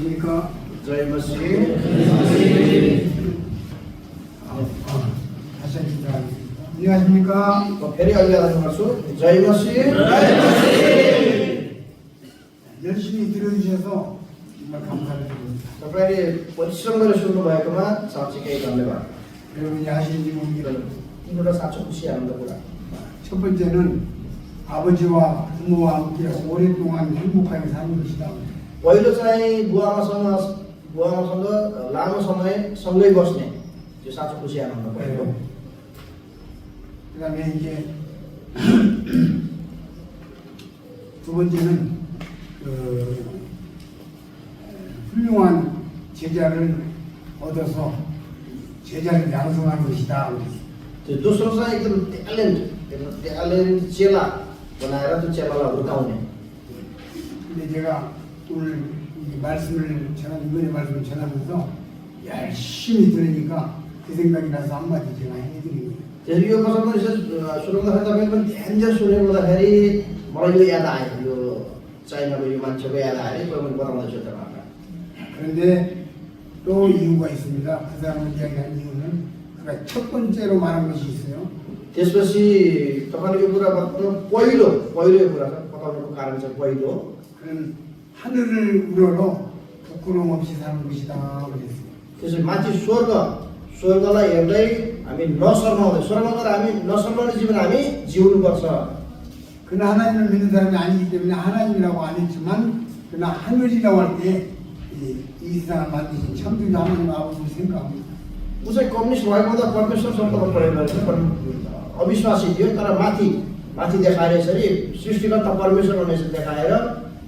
안녕하십니까. जय मसीह। 다시 하겠습니다. 안녕하십니까. फेरि अहिले आउनु गर्छु। जय मसीह। 열심히 들어주셔서 정말 감사를 드립니다. तपाईले परिश्रम गरेर सुन्नु भएकोमा साँच्चीकै धन्यवाद। 여러분이 하시는지 모르겠어요. तिनीबाट साँचो खुसी आनन्द कुरा। 첫 번째는 아버지와 부모와 함께 오랫동안 행복하게 사는 것이다. पहिलो चाहिँ बुवाआमासँग लामो समय सँगै बस्ने त्यो साँचो खुसी आनन्द भयो। 그다음에 이제 두 번째는 훌륭한 제자를 얻어서 제자를 양성하는 것이다. त्यो दोस्रो चाहिँ एकदम ट्यालेन्ट चेला बनाएर त्यो चेलालाई हुर्काउने। 근데 제가 오늘 이 이번에 말씀을 전하면서 열심히 들으니까 그 생각이 나서 한마디 제가 해드린 거예요. त्यसरी यो वचन सुनाउँदाखेरि तपाईँले पनि ध्यान सुनेर गर्दाखेरि मलाई यो याद आयो, यो चाइनाको यो मान्छेको याद आयो, मैले बताउँदैछु तपाईँहरूलाई। 그런데 또 이유가 있습니다. 그 사람을 이야기한 이유는 그가 첫 번째로 말한 것이 있어요. त्यसपछि तपाईँले यो कुरा बताउनु पहिलो यो कुरा बताउनुको कारण चाहिँ पहिलो 그는 하늘을 우러러 부끄러움 없이 사는 것이다 그랬어요. त्यसपछि माथि स्वर्गलाई हेर्दै हामी नसर्माउँदै स्वर्गमा गएर हामी नसर्माउने जीवन हामी जिउनुपर्छ। 그는 하나님을 믿는 사람이 아니기 때문에 하나님이라고 안 했지만 그는 하늘이라고 할 때 이 세상을 만드신 참된 하나님 아버지를 생각합니다. ऊ चाहिँ कम्युनिस्ट भएको हुँदा परमेश्वर शब्दमा प्रयोग गरेर अविश्वासी थियो, तर माथि देखाएर यसरी सृष्टिकर्ता परमेश्वर हुने देखाएर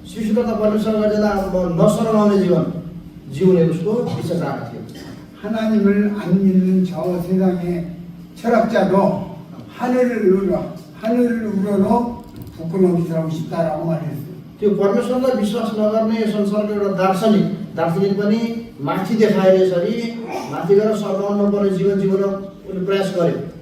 सृष्टिकर्ता परमेश्वरलाई जाँदा नसर्माउने जीवन जिउने उसको इच्छा चाहेको थियो। 하나님을 안 믿는 저 세상의 철학자도 하늘을 우러러 부끄러움이 살고 싶다라고 말했어요. त्यो परमेश्वरलाई विश्वास नगर्ने संसारको एउटा दार्शनिक पनि माथि देखाएर यसरी माथि गएर सर्माउनु नपर्ने जीवन जिउन उनले प्रयास गर्यो।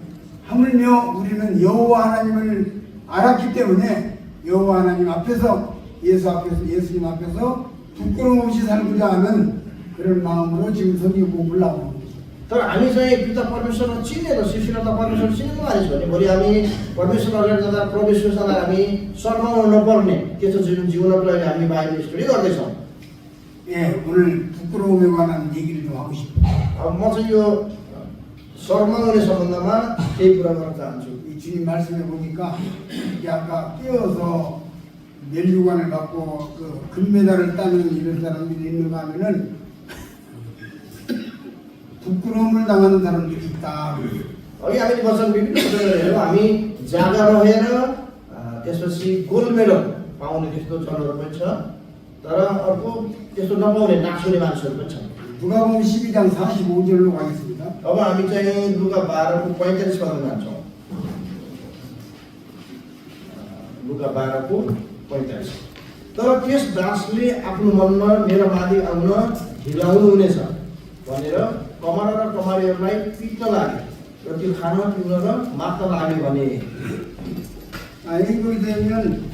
하물며 우리는 여호와 하나님을 알았기 때문에 여호와 하나님 앞에서 예수님 앞에서 부끄러움 없이 살고자 하는 그런 마음으로 지금 성경 공부를 하고 있는 거죠. तर हामी चाहिँ पिता परमेश्वरलाई चिनेर सृष्टिकर्ता परमेश्वर चिनेको मानिस भने भोलि हामी परमेश्वर अगाडि जाँदा प्रवेशको जाँदा हामी सर्माउनु नपर्ने त्यस्तो जीवनको लागि हामी बाहिर स्टडी गर्दैछौँ। 예, 오늘 부끄러움에 관한 얘기를 좀 하고 싶어요. अब म चाहिँ यो सर्माउने सम्बन्धमा केही कुरा गर्न चाहन्छु। 이 주님 말씀해 보니까 이게 아까 깨어서 멸류관을 받고 그 금메달을 따는 이런 사람들이 있는가 하면은 부끄러움을 당하는 사람들이 있다. अघि हामीले वचन विभिन्न वचनहरू हेऱ्यौँ, हामी जागा रहेर त्यसपछि गोल्ड मेडल पाउने त्यस्तो जनहरू पनि छ, तर अर्को त्यस्तो नपाउने नाक्सुने मान्छेहरू पनि छन्। 누가복음 12장 45절로 가겠습니다. अब हामी चाहिँ लुका 12को 45 पदमा जान्छौँ। लुका 12को 45। तर त्यस दासले आफ्नो मनमा मेरो मालिक आउन ढिलाउनु हुनेछ भनेर कमारा र कमारीहरूलाई पिट्न लाग्यो र त्यो खान पिउन र मात्न लाग्यो भने। 이렇게 되면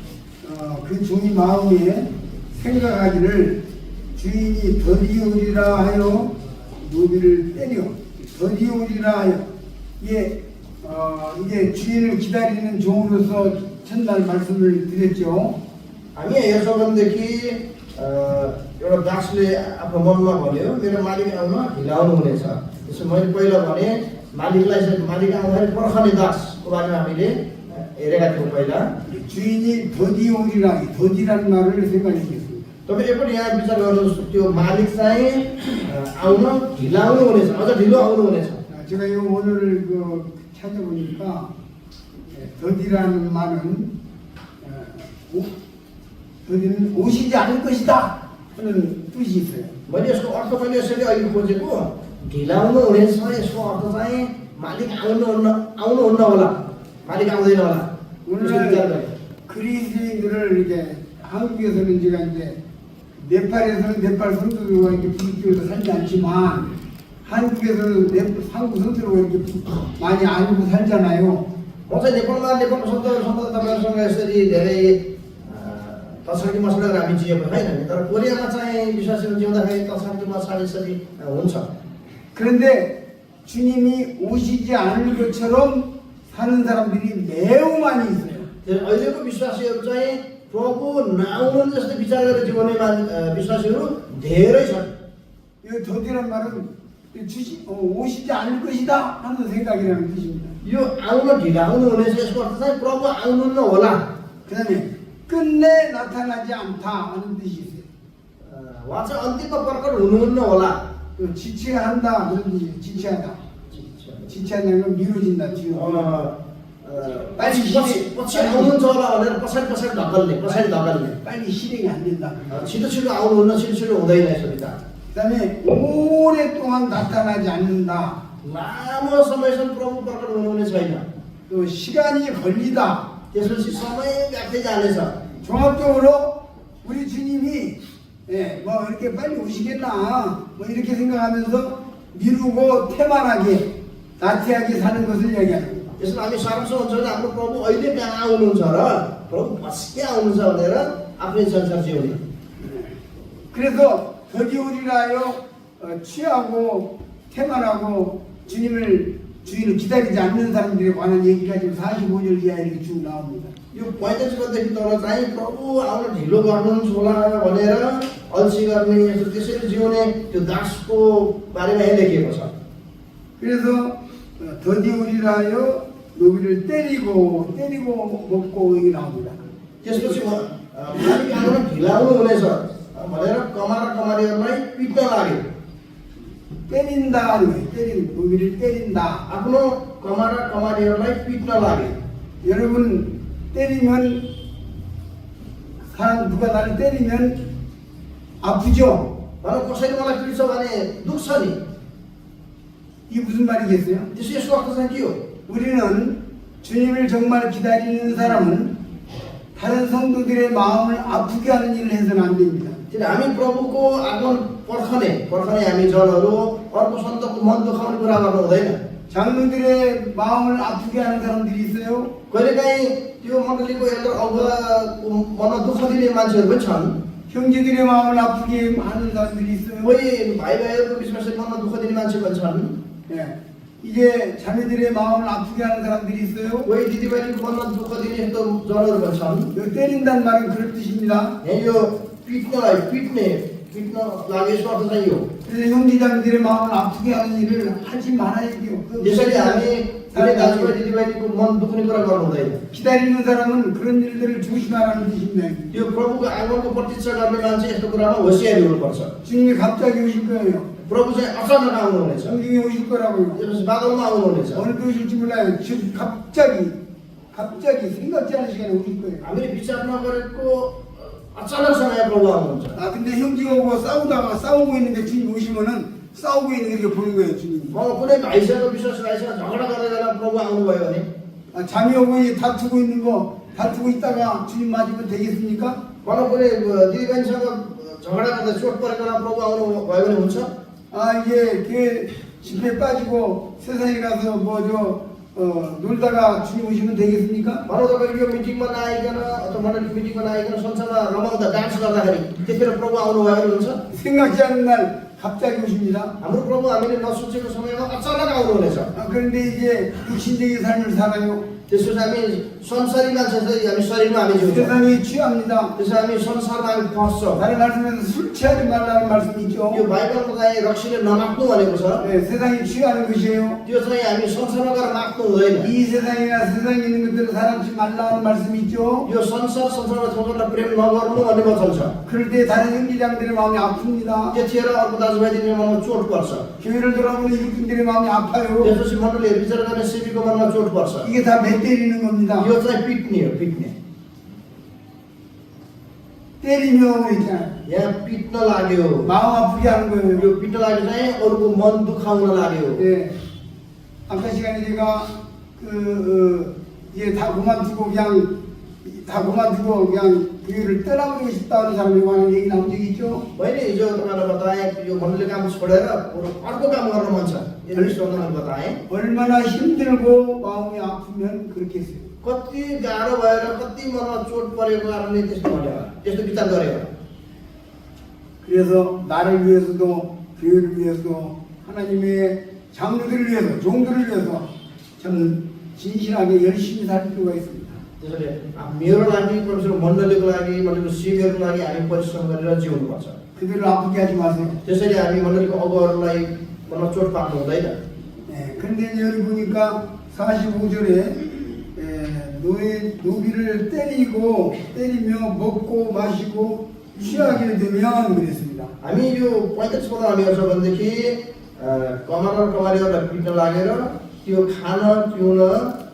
그 종이 마음에 생각하기를 주인이 더디오리라 하여 노비를 때려 더디오리라 하여 이제 주인을 기다리는 종으로서 첫날 말씀을 드렸죠. हामी हेर्छौँ भनेदेखि एउटा दासले आफ्नो मनमा भन्यो मेरो मालिक आउन ढिलाउनु हुनेछ। त्यसो मैले पहिला भने मालिक आउँदाखेरि पर्खने दासको बारेमा हामीले हेरेका थियौँ पहिला। 주인이 더디오리라 더디라는 말을 생각했습니다. तपाईँले पनि यहाँ विचार गर्नुहोस्, त्यो मालिक चाहिँ आउन ढिलाउनु हुनेछ, अझ ढिलो आउनु हुनेछ। 제가 이 오늘을 찾아보니까 더디라는 말은 더디는 오시지 않을 것이다 하는 뜻이 있어요. मैले यसको अर्थ मैले यसरी अहिले खोजेको, ढिलाउनु हुनेछ यसको अर्थ चाहिँ मालिक आउनुहुन्न होला, मालिक आउँदैन होला। 오늘 그리스인들을 이제 한국에서는 제가 이제 네팔에서는 네팔 선수들과 이렇게 부딪혀서 살지 않지만 한국에서는 한국 선수들과 이렇게 많이 알고 살잖아요. म चाहिँ नेपालमा नेपालको सन्तता तपाईँहरूसँग यसरी धेरै तछाडि मसलेर हामी जिएको होइन तर कोरियामा चाहिँ विश्वासीहरू जिउँदाखेरि तछाडि मसाल यसरी हुन्छ 그런데 주님이 오시지 않을 것처럼 사는 사람들이 매우 많이 있어요. अहिलेको विश्वासीहरू चाहिँ प्रभु नआउनु जस्तो विचार गरेर जिउने विश्वासीहरू धेरै छन् 이 더디란 말은 오시지 않을 것이다 하는 생각이라는 뜻입니다. यो आउन ढिलाउनु हुनेछ यसको अर्थ चाहिँ प्रभु आउनुहुन्न होला 그 다음에 끝내 나타나지 않다 하는 뜻이 있어요. उहाँ चाहिँ अन्तिममा प्रकट हुनुहुन्न होला 또 지체한다 그런 뜻이에요. 지체하다. 지체하는 건 미뤄진다. 뒤로. पछि आउनुहुन्छ होला भनेर पछाडि धकल्ने 빨리 실행이 안 된다. छिटो आउनुहुन्न छिटो हुँदैन यसो विचार 그 다음에 오랫동안 나타나지 않는다. लामो समयसम्म प्रभु प्रकट हुनुहुने छैन 또 시간이 걸리다. त्यसपछि समय गाँच्दै जानेछ 종합적으로 우리 주님이 뭐 이렇게 빨리 오시겠나 뭐 이렇게 생각하면서 미루고 태만하게 나태하게 사는 것을 이야기하는 겁니다. त्यसमा हामी सारांश हुन्छ भने हाम्रो प्रभु अहिले कहाँ आउनुहुन्छ र प्रभु पछि आउनुहुन्छ भनेर आफ्नै संसार जिउने 그래서 더디오리라여 취하고 태만하고 주님을 기다리지 않는 사람들에 관한 얘기가 지금 45절 이하에 이렇게 쭉 나옵니다. यो 45 पददेखि तल चाहिँ प्रभु आउन ढिलो गर्नुहुन्छ होला भनेर अल्छी गर्ने यसो त्यसरी जिउने त्यो दासको बारेमा यहाँ लेखिएको छ 그래서 더디오리라여 노비를 때리고 먹고 여기 나옵니다. त्यसपछि मालिक आउन ढिलाउनु हुनेछ भनेर कमार कमारीहरूलाई पिट्न लाग्यो 때린다 하는 거예요. 노비를 때린다. आफ्नो कमार कमारीहरूलाई पिट्न लाग्यो 여러분 때리면 사람 누가 나를 때리면 아프죠? भनौँ कसैले मलाई पिट्छ भने दुख्छ नि 이게 무슨 말이겠어요? त्यसो यसको अर्थ चाहिँ के हो 우리는 주님을 정말 기다리는 사람은 다른 성도들의 마음을 아프게 하는 일을 해서는 안 됩니다. किन हामी प्रभुको आगमन पर्खने हामी जनहरू अर्को सन्तको मन दुखाउने कुरा गर्नु हुँदैन 장로들의 마음을 아프게 하는 사람들이 있어요. कहिलेकाहीँ त्यो मण्डलीको एउटा अगुवाको मनमा दुःख दिने मान्छेहरू पनि छन् 형제들의 마음을 아프게 하는 사람들이 있어요. कोही भाइहरूको बिचमा चाहिँ मनमा दुःख दिने मान्छे पनि छन् 예. 이제 자매들의 마음을 아프게 하는 사람들이 있어요. कोही दिदीबहिनीको मनमा दुःख दिने यस्तो जनहरू पनि छन् 요 때린다는 말은 그런 뜻입니다. यो पिट्न लाग्यो यसको अर्थ चाहिँ यो 그래서 형제자매들의 마음을 아프게 하는 일을 하지 말아야 돼요. यसरी हामी कुनै दाजुभाइ दिदीबहिनीको मन दुख्ने कुरा गर्नु हुँदैन 기다리는 사람은 그런 일들을 조심하라는 뜻입니다. यो प्रभुको आगमनको प्रतीक्षा गर्ने मान्छे यस्तो कुरामा होसियारी हुनुपर्छ 주님이 갑자기 오실 거예요. प्रभु चाहिँ अचानक आउनुहुनेछ 성경에 오실 거라고요. त्यसपछि बादलमा आउनुहुनेछ 어느 때 오실지 몰라요. 지금 갑자기 생각지 않은 시간에 오실 거예요. हामीले विचार नगरेको अचानक समय प्रभु आउनुहुन्छ 아 근데 형제하고 싸우고 있는데 주님 오시면은 싸우고 있는 게 이렇게 보는 거예요. 주님. कुनै भाइसँग विश्वास भाइसँग झगडा गर्दै गर्दा प्रभु आउनुभयो भने 아, 자매하고 다투고 있다가 주님 맞으면 되겠습니까? भनौँ कुनै दिदीबहिनीसँग झगडा गर्दा चोट परेको बेला प्रभु आउनुभयो भने हुन्छ 아 이게 교회 집회 빠지고 세상에 가서 놀다가 주님 오시면 되겠습니까? भनौँ तपाईँ यो मिटिङमा नआइकन अथवा मण्डली मिटिङमा नआइकन संसारमा रमाउँदा डान्स गर्दाखेरि त्यतिखेर प्रभु आउनुभयो भने हुन्छ 생각지 않는 날 갑자기 오십니다. हाम्रो प्रभु हामीले नसोचेको समयमा अचानक आउनुहुनेछ 아, 그런데 이제 육신적인 삶을 살아요. त्यसपछि हामी संसारी मान्छे चाहिँ हामी शरीरमा हामी जिउँछौँ 세상에 취합니다. त्यसो हामी संसारमा हामी फस्छौँ 다른 말씀에서 술 취하지 말라는 말씀이 있죠. यो बाइबलमा चाहिँ रक्सीले नमाग्नु भनेको छ 네, 세상에 취하는 것이에요. त्यो चाहिँ हामी संसारमा गएर माग्नु हुँदैन 이 세상이나 세상에 있는 것들을 사랑치 말라는 말씀이 있죠. यो संसारमा छोडेर प्रेम नगर्नु भन्ने वचन छ 그럴 때 다른 형제자매들의 마음이 아픕니다. त्यतिखेर अर्को दाजुभाइ दिदीको मनमा चोट पर्छ 교회를 돌아보는 일꾼들의 마음이 아파요. त्यसपछि मण्डलीहरू विचार गर्ने सेवीको मनमा चोट पर्छ 이게 다 배 때리는 겁니다. यो चाहिँ पिट्ने हो पिट्ने 때리며 있잖아요. यहाँ पिट्न लाग्यो 마음 아프게 하는 거예요. यो पिट्न लाग्यो चाहिँ अरूको मन दुखाउन लाग्यो 예. 아까 시간에 제가 이제 다 그만두고 그냥 교회를 떠나버리고 싶다는 사람에 관한 얘기 나온 적이 있죠. मैले हिजो तपाईँलाई बताएँ यो मण्डली काम छोडेर अर्को काम गर्न मन छ यो विश्वनाथले बताएँ 얼마나 힘들고 마음이 아프면 그렇게 했어요. कति गाह्रो भएर कति मनमा चोट परेको कारणले त्यस्तो भन्यो होला, त्यस्तो विचार गरे होला। 그래서 나를 위해서도 교회를 위해서도 하나님의 장로들을 위해서 종들을 위해서 참 진실하게 열심히 살 필요가 있습니다. त्यसैले मेरो लागि परमेश्वर मण्डलीको लागि मण्डलीको शिवहरूको लागि हामी परिश्रम गरेर जिउनुपर्छ। 그들을 아프게 하지 마세요. त्यसैले हामी मण्डलीको अगुवाहरूलाई मनमा चोट पाक्नु हुँदैन। 그런데 여기 보니까 45절에 노비를 때리며 먹고 마시고 취하게 되면 그랬습니다. हामी यो 45 पद हामी हेर्छौँ भनेदेखि कमार र कमारीहरूलाई पिट्न लागेर त्यो खान पिउन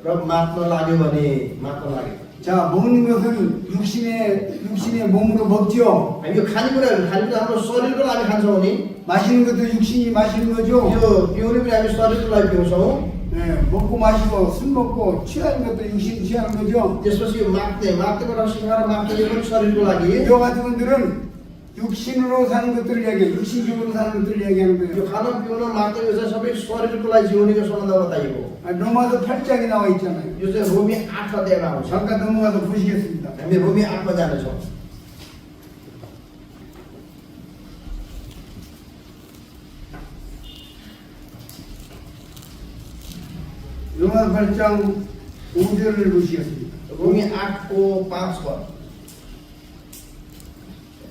र मात्न लाग्यो भने मात्न लाग्यो। 자, 먹는 것은 육신의 몸으로 먹죠. हामी यो खानेकुराहरू हाम्रो शरीरको लागि खान्छौँ भने 마시는 것도 육신이 마시는 거죠. यो पिउने पनि हामी शरीरको लागि पिउँछौँ। 먹고 마시고 술 먹고 취하는 것도 육신 취하는 거죠. त्यसपछि यो मात्नेबाट सिंहार मात्ने पनि शरीरको लागि। 요 같은 분들은 육신으로 사는 것들을 이야기해요. 육신적으로 사는 것들을 이야기하는 यो 거예요. खान पिउन मात्ने यो चाहिँ सबै शरीरको लागि जिउनेको सम्बन्ध बताइएको। 로마서 8장에 나와 있잖아요. यो चाहिँ रोमी 8 अध्यायमा आउँछ। 잠깐 넘어가서 보시겠습니다. हामी रोमी 8 मा जानेछौँ। 로마서 8장 5절을 보시겠습니다. रोमी 8 को 5 पद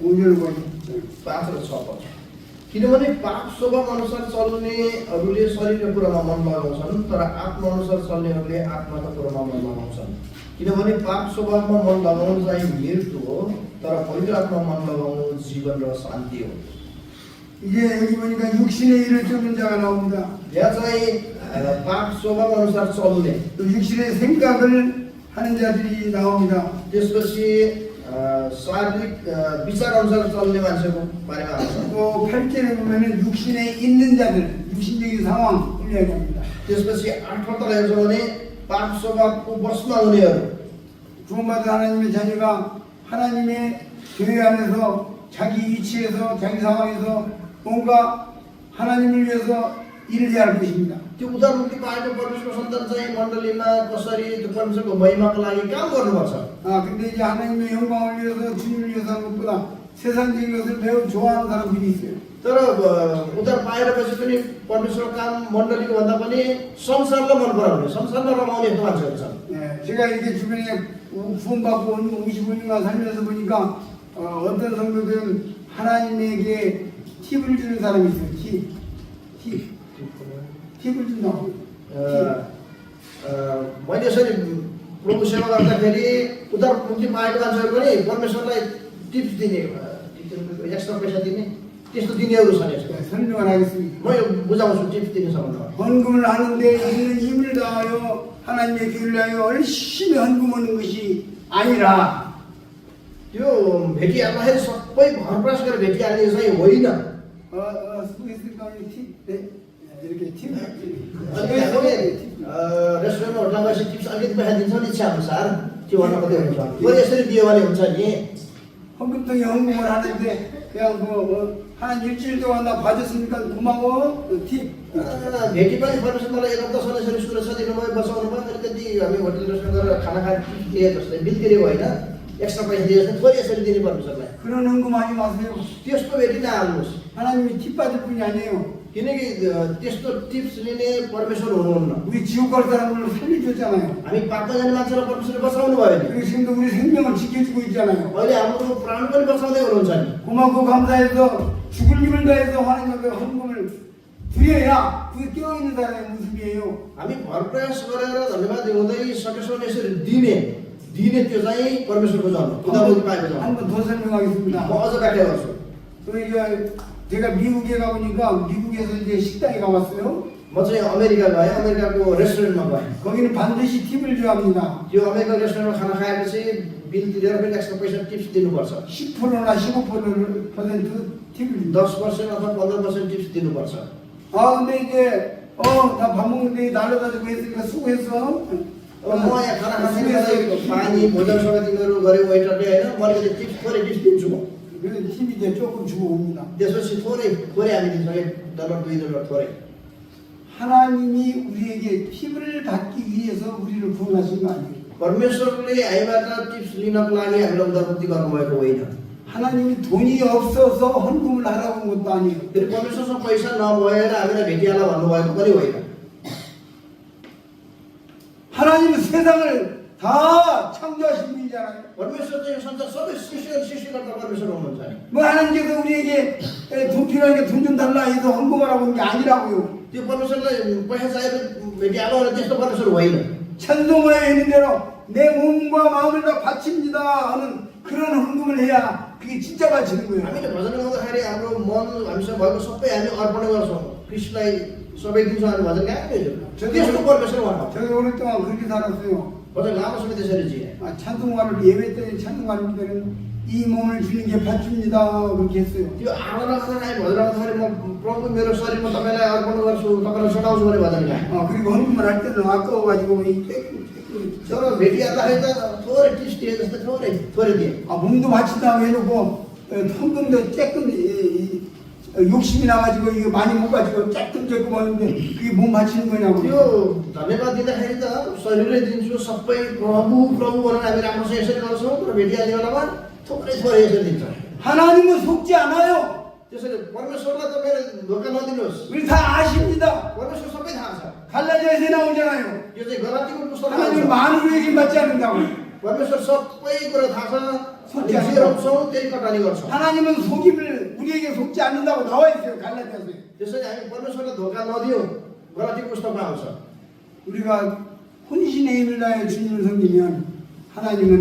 5절 보시죠. 5 र 6 पद। किनभने पाप स्वभाव अनुसार चल्नेहरूले शरीरको कुरामा मन लगाउँछन्, तर आत्मा अनुसार चल्नेहरूले आत्माको कुरामा मन लगाउँछन्। किनभने पाप स्वभावमा मन लगाउनु चाहिँ मृत्यु हो, तर पवित्र आत्मा मन लगाउनु जीवन र शान्ति हो। 이제 여기 보니까 육신의 일을 쫓는 자가 나옵니다. यहाँ चाहिँ पाप स्वभाव अनुसार चल्ने, 또 육신의 생각을 하는 자들이 나옵니다. त्यसपछि शारीरिक विचार अनुसार चल्ने मान्छेको बारेमा आउँछ। 또 8절에 보면은 육신에 있는 자들, 육신적인 상황을 이야기합니다. त्यसपछि 8 पद हेर्छौँ भने पाप स्वभावको वशमा हुनेहरू, 구원받은 하나님의 자녀가 하나님의 교회 안에서 자기 위치에서 자기 상황에서 뭔가 하나님을 위해서 일을 해야 할 것입니다. त्यो उद्धार मुक्ति पाएको परमेश्वरको सन्तान चाहिँ मण्डलीमा कसरी त्यो परमेश्वरको महिमाको लागि काम गर्नुपर्छ। 근데 이제 하나님의 영광을 위해서 주님을 위해서 하는 것보다 세상적인 것을 매우 좋아하는 사람들이 있어요. तर उद्धार पाएपछि पनि परमेश्वरको काम मण्डलीको भन्दा पनि संसारलाई मन पराउने, संसारमा रमाउने यस्तो मान्छेहरू छन्। 제가 이렇게 주변에 구원받고 온 55년간 살면서 보니까 어떤 성도들은 하나님에게 팁을 주는 사람이 있어요. 팁을 준다고. मैले यसरी प्रभु सेवा गर्दाखेरि उद्धार मुक्ति पाएको मान्छेहरू पनि परमेश्वरलाई टिप्स दिने, एक्स्ट्रा पैसा दिने, त्यस्तो दिनेहरू छन्। यसको 설명을 하겠습니다. म यो बुझाउँछु टिप्स दिने सम्बन्धमा। 헌금을 하는데 있는 힘을 다하여 하나님의 교회를 위하여 열심히 헌금하는 것이 아니라 त्यो भेटिहाल्दाखेरि सबै भरप्रयास गरेर भेटिहाल्ने चाहिँ होइन। 쓰겠습니까? 팁? 이렇게 팁? अनि हामीले रेस्टुरेन्ट होटलमा गएपछि टिप्स अलिकति पैसा दिन्छ नि इच्छा अनुसार, त्यो गर्न मात्रै हुन्छ। बरु यसरी दियो भने हुन्छ नि। 헌금통에 헌금을 하는데 그냥 한 일주일 동안 나 봐줬으니까 고마워. 팁. भेटी पनि परमेश्वर मलाई एक हप्तासम्म यसरी सुरक्षा दिनुभयो, बचाउनु भयो, अलिकति हामी होटल रेस्टुरेन्ट गएर खाना खाए जस्तै बिल तिरेको होइन, एक्स्ट्रा पैसा दिए जस्तै थोरै यसरी दिने परमेश्वरलाई। 그런 헌금하지 마세요. त्यस्तो भेटी नहाल्नुहोस्, 하나님이 팁 받을 뿐이 아니에요. किनकि त्यस्तो टिप्स लिने परमेश्वर हुनुहुन्न। 우리 지옥 갈 사람을 살려줬잖아요. हामी पापमा जाने मान्छेलाई परमेश्वरले बचाउनु भयो नि। 그리고 지금도 우리 생명을 지켜주고 있잖아요. अहिले हाम्रो प्राण पनि बचाउँदै हुनुहुन्छ नि। 고맙고 감사해서 죽을 힘을 다해서 하나님 앞에 헌금을 드려야 그게 깨어있는 사람의 모습이에요. हामी भरप्रयास गरेर धन्यवाद दिउँदै सकेसम्म यसरी दिने त्यो चाहिँ परमेश्वरको जन्म, उद्धार पाएको जन्म। 한 번 더 설명하겠습니다. म अझ व्याख्या गर्छु। 또 이제 제가 미국에 가보니까 미국에서 이제 식당에 가봤어요. म चाहिँ अमेरिका गएँ, अमेरिकाको रेस्टुरेन्टमा गएँ। 거기는 반드시 팁을 줘야 합니다. त्यो अमेरिकन रेस्टुरेन्टमा खाना खाएपछि बिल तिरेर पनि एक्स्ट्रा पैसा टिप्स दिनुपर्छ। 10%나 15% 팁을 10% अथवा 15% टिप्स दिनुपर्छ। 근데 이제 나 밥 먹는데 날려가지고 했으니까 수고했어. म यहाँ खाना खाँदै पानी भोजन सबै तिमीहरू गऱ्यौ वेटरले होइन, म अलिकति टिप्स थोरै टिप्स दिन्छु म। 그래서 팁이 이제 조금 주고 옵니다. त्यसपछि थोरै हामी दिन्छौँ, $1, $2 थोरै। 하나님이 우리에게 팁을 받기 위해서 우리를 구원하신 거 아니에요. परमेश्वरले हामीबाट टिप्स लिनको लागि हामीलाई उदारपति गर्नुभएको होइन। 하나님이 돈이 없어서 헌금을 하라고 한 것도 아니에요. फेरि परमेश्वरसँग पैसा नभएर हामीलाई भेटिहाला भन्नुभएको पनि होइन। 하나님은 세상을 다 창조하신 분이잖아요. परमेश्वर चाहिँ यो संसार सबै सृष्टिकर्ता परमेश्वर हुनुहुन्छ। 뭐 하나님께서 우리에게 돈 필요하니까 돈 좀 달라 해서 헌금하라고 한 게 아니라고요. त्यो परमेश्वरलाई पैसा चाहिएको भेटिहाला भने त्यस्तो परमेश्वर होइन। 찬송가에 있는 대로 내 몸과 마음을 다 바칩니다 하는 그런 헌금을 해야 그게 진짜 바치는 거예요. हामीले भजन गाउँदाखेरि हाम्रो मन हामीसँग भएको सबै हामी अर्पण गर्छौँ, ख्रिस्टलाई सबै दिन्छौँ, हामी भजन गाएको त्यस्तो परमेश्वर उहाँ। 저도 오랫동안 그렇게 살았어요. भजन लामो समय त्यसरी जिए। 찬송가를 예배 때 찬송가를 때는 이 몸을 주는 게 바칩니다 그렇게 했어요. त्यो आराधना गर्दाखेरि भजन गाउँदाखेरि म प्रभु मेरो शरीर म तपाईँलाई अर्पण गर्छु, तपाईँलाई चढाउँछु भने भजन गाएँ। 그리고 헌금을 할 때는 아까워가지고 तर भेटिहाल्दाखेरि त थोरै टिप्स दिए जस्तो थोरै दिए। 몸도 바친다고 해놓고 헌금도 조금 욕심이 나가지고 이거 많이 못 가지고 조금 하는데 그게 몸 바치는 거냐고. त्यो धन्यवाद दिँदाखेरि त शरीरले दिन्छु सबै प्रभु प्रभु भनेर हामी राम्रोसँग यसरी गर्छौँ, तर भेटिहाल्ने बेलामा थोरै यसरी दिन्छ। 하나님은 속지 않아요. त्यसैले परमेश्वरलाई त मेरो धोका नदिनुहोस्। 우리 다 아십니다. परमेश्वर सबै थाहा छ। 갈라디아서에 나오잖아요. यो चाहिँ गलातीको पुस्तकमा 하나님 आउँछ। 만으로 얘기 받지 않는다고. परमेश्वर सबै कुरा थाहा छ। 속지 हामी जे रोप्छौँ त्यही कटानी गर्छौँ। 하나님은 속임을 우리에게 속지 않는다고 나와 있어요. 갈라디아서에. त्यसैले हामी परमेश्वरलाई धोका नदिउँ, गलाती पुस्तकमा आउँछ। 우리가 혼신의 힘을 다해 주님을 섬기면 하나님은